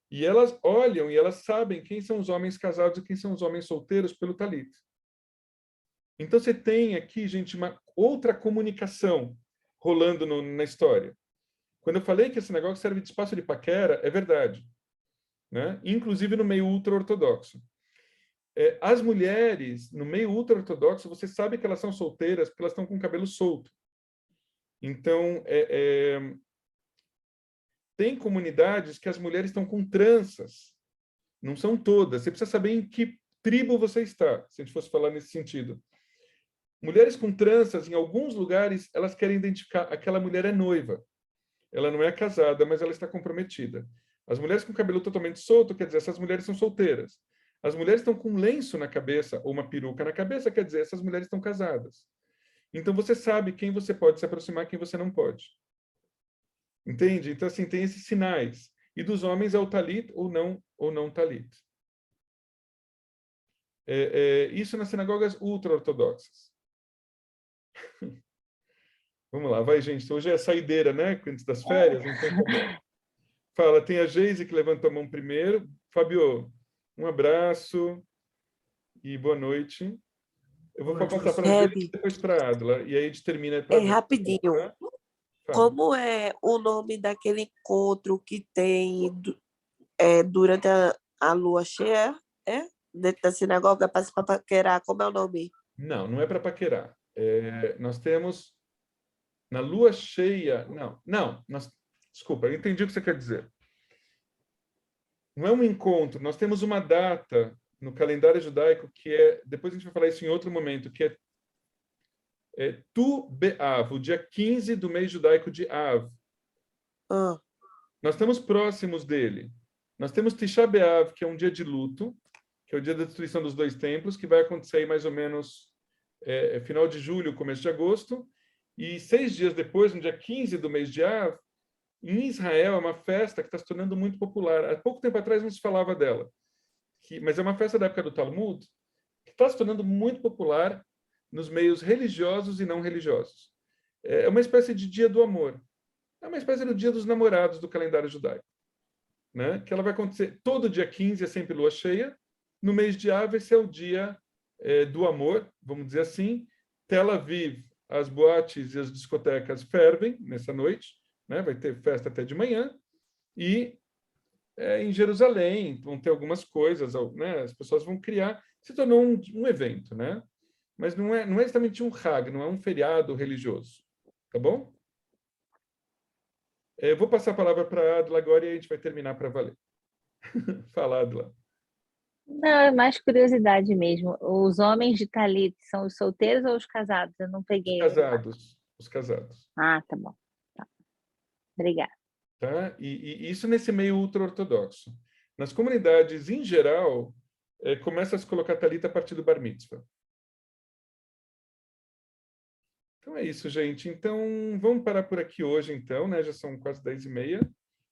E elas olham e elas sabem quem são os homens casados e quem são os homens solteiros pelo talit. Então você tem aqui, gente, uma outra comunicação rolando na história. Quando eu falei que esse negócio serve de espaço de paquera, é verdade. Né? Inclusive no meio ultra-ortodoxo. As mulheres, no meio ultra-ortodoxo, você sabe que elas são solteiras porque elas estão com o cabelo solto. Então, tem comunidades que as mulheres estão com tranças. Não são todas. Você precisa saber em que tribo você está, se a gente fosse falar nesse sentido. Mulheres com tranças, em alguns lugares, elas querem identificar aquela mulher é noiva. Ela não é casada, mas ela está comprometida. As mulheres com cabelo totalmente solto, quer dizer, essas mulheres são solteiras. As mulheres estão com um lenço na cabeça, ou uma peruca na cabeça, quer dizer, essas mulheres estão casadas. Então, você sabe quem você pode se aproximar, quem você não pode. Entende? Então, assim, tem esses sinais. E dos homens é o talit ou não talit. Isso nas sinagogas ultra-ortodoxas. Vamos lá, vai, gente. Hoje é saideira, né? Antes das férias. Então, fala, tem a Geise que levantou a mão primeiro. Fábio, um abraço e boa noite. Eu vou passar para a Geise e depois para a Adla. E aí a gente termina. Rapidinho. Tá? Como é o nome daquele encontro que tem durante a lua cheia? Dentro da sinagoga para se paquerar? Como é o nome? Não é para paquerar. Nós temos na lua cheia. Desculpa, eu entendi o que você quer dizer. Não é um encontro, nós temos uma data no calendário judaico que depois a gente vai falar isso em outro momento, que é Tu Be'av, o dia 15 do mês judaico de Av. Nós estamos próximos dele. Nós temos Tisha B'Av, que é um dia de luto, que é o dia da destruição dos 2 templos, que vai acontecer aí mais ou menos final de julho, começo de agosto, e 6 dias depois, no dia 15 do mês de Av, Em Israel, é uma festa que está se tornando muito popular. Há pouco tempo atrás não se falava dela, mas é uma festa da época do Talmud, que está se tornando muito popular nos meios religiosos e não religiosos. É uma espécie de dia do amor. É uma espécie do dia dos namorados do calendário judaico, né? Que ela vai acontecer todo dia 15, é sempre lua cheia. No mês de Av, esse é o dia do amor, vamos dizer assim. Tel Aviv, as boates e as discotecas fervem nessa noite, né? Vai ter festa até de manhã. E em Jerusalém vão ter algumas coisas, né? As pessoas vão criar. Se tornou um evento, né? Mas não é exatamente um Hag, não é um feriado religioso. Tá bom? Eu vou passar a palavra para a Adla agora e a gente vai terminar para valer. Fala, Adla. Não, é mais curiosidade mesmo. Os homens de Talit são os solteiros ou os casados? Eu não peguei. Os casados. Ah, tá bom. Tá. Obrigada. Tá? E isso nesse meio ultra-ortodoxo. Nas comunidades, em geral, começa a se colocar Talit a partir do Bar Mitzvah. Então é isso, gente. Então, vamos parar por aqui hoje, então, né? Já são quase 10h30.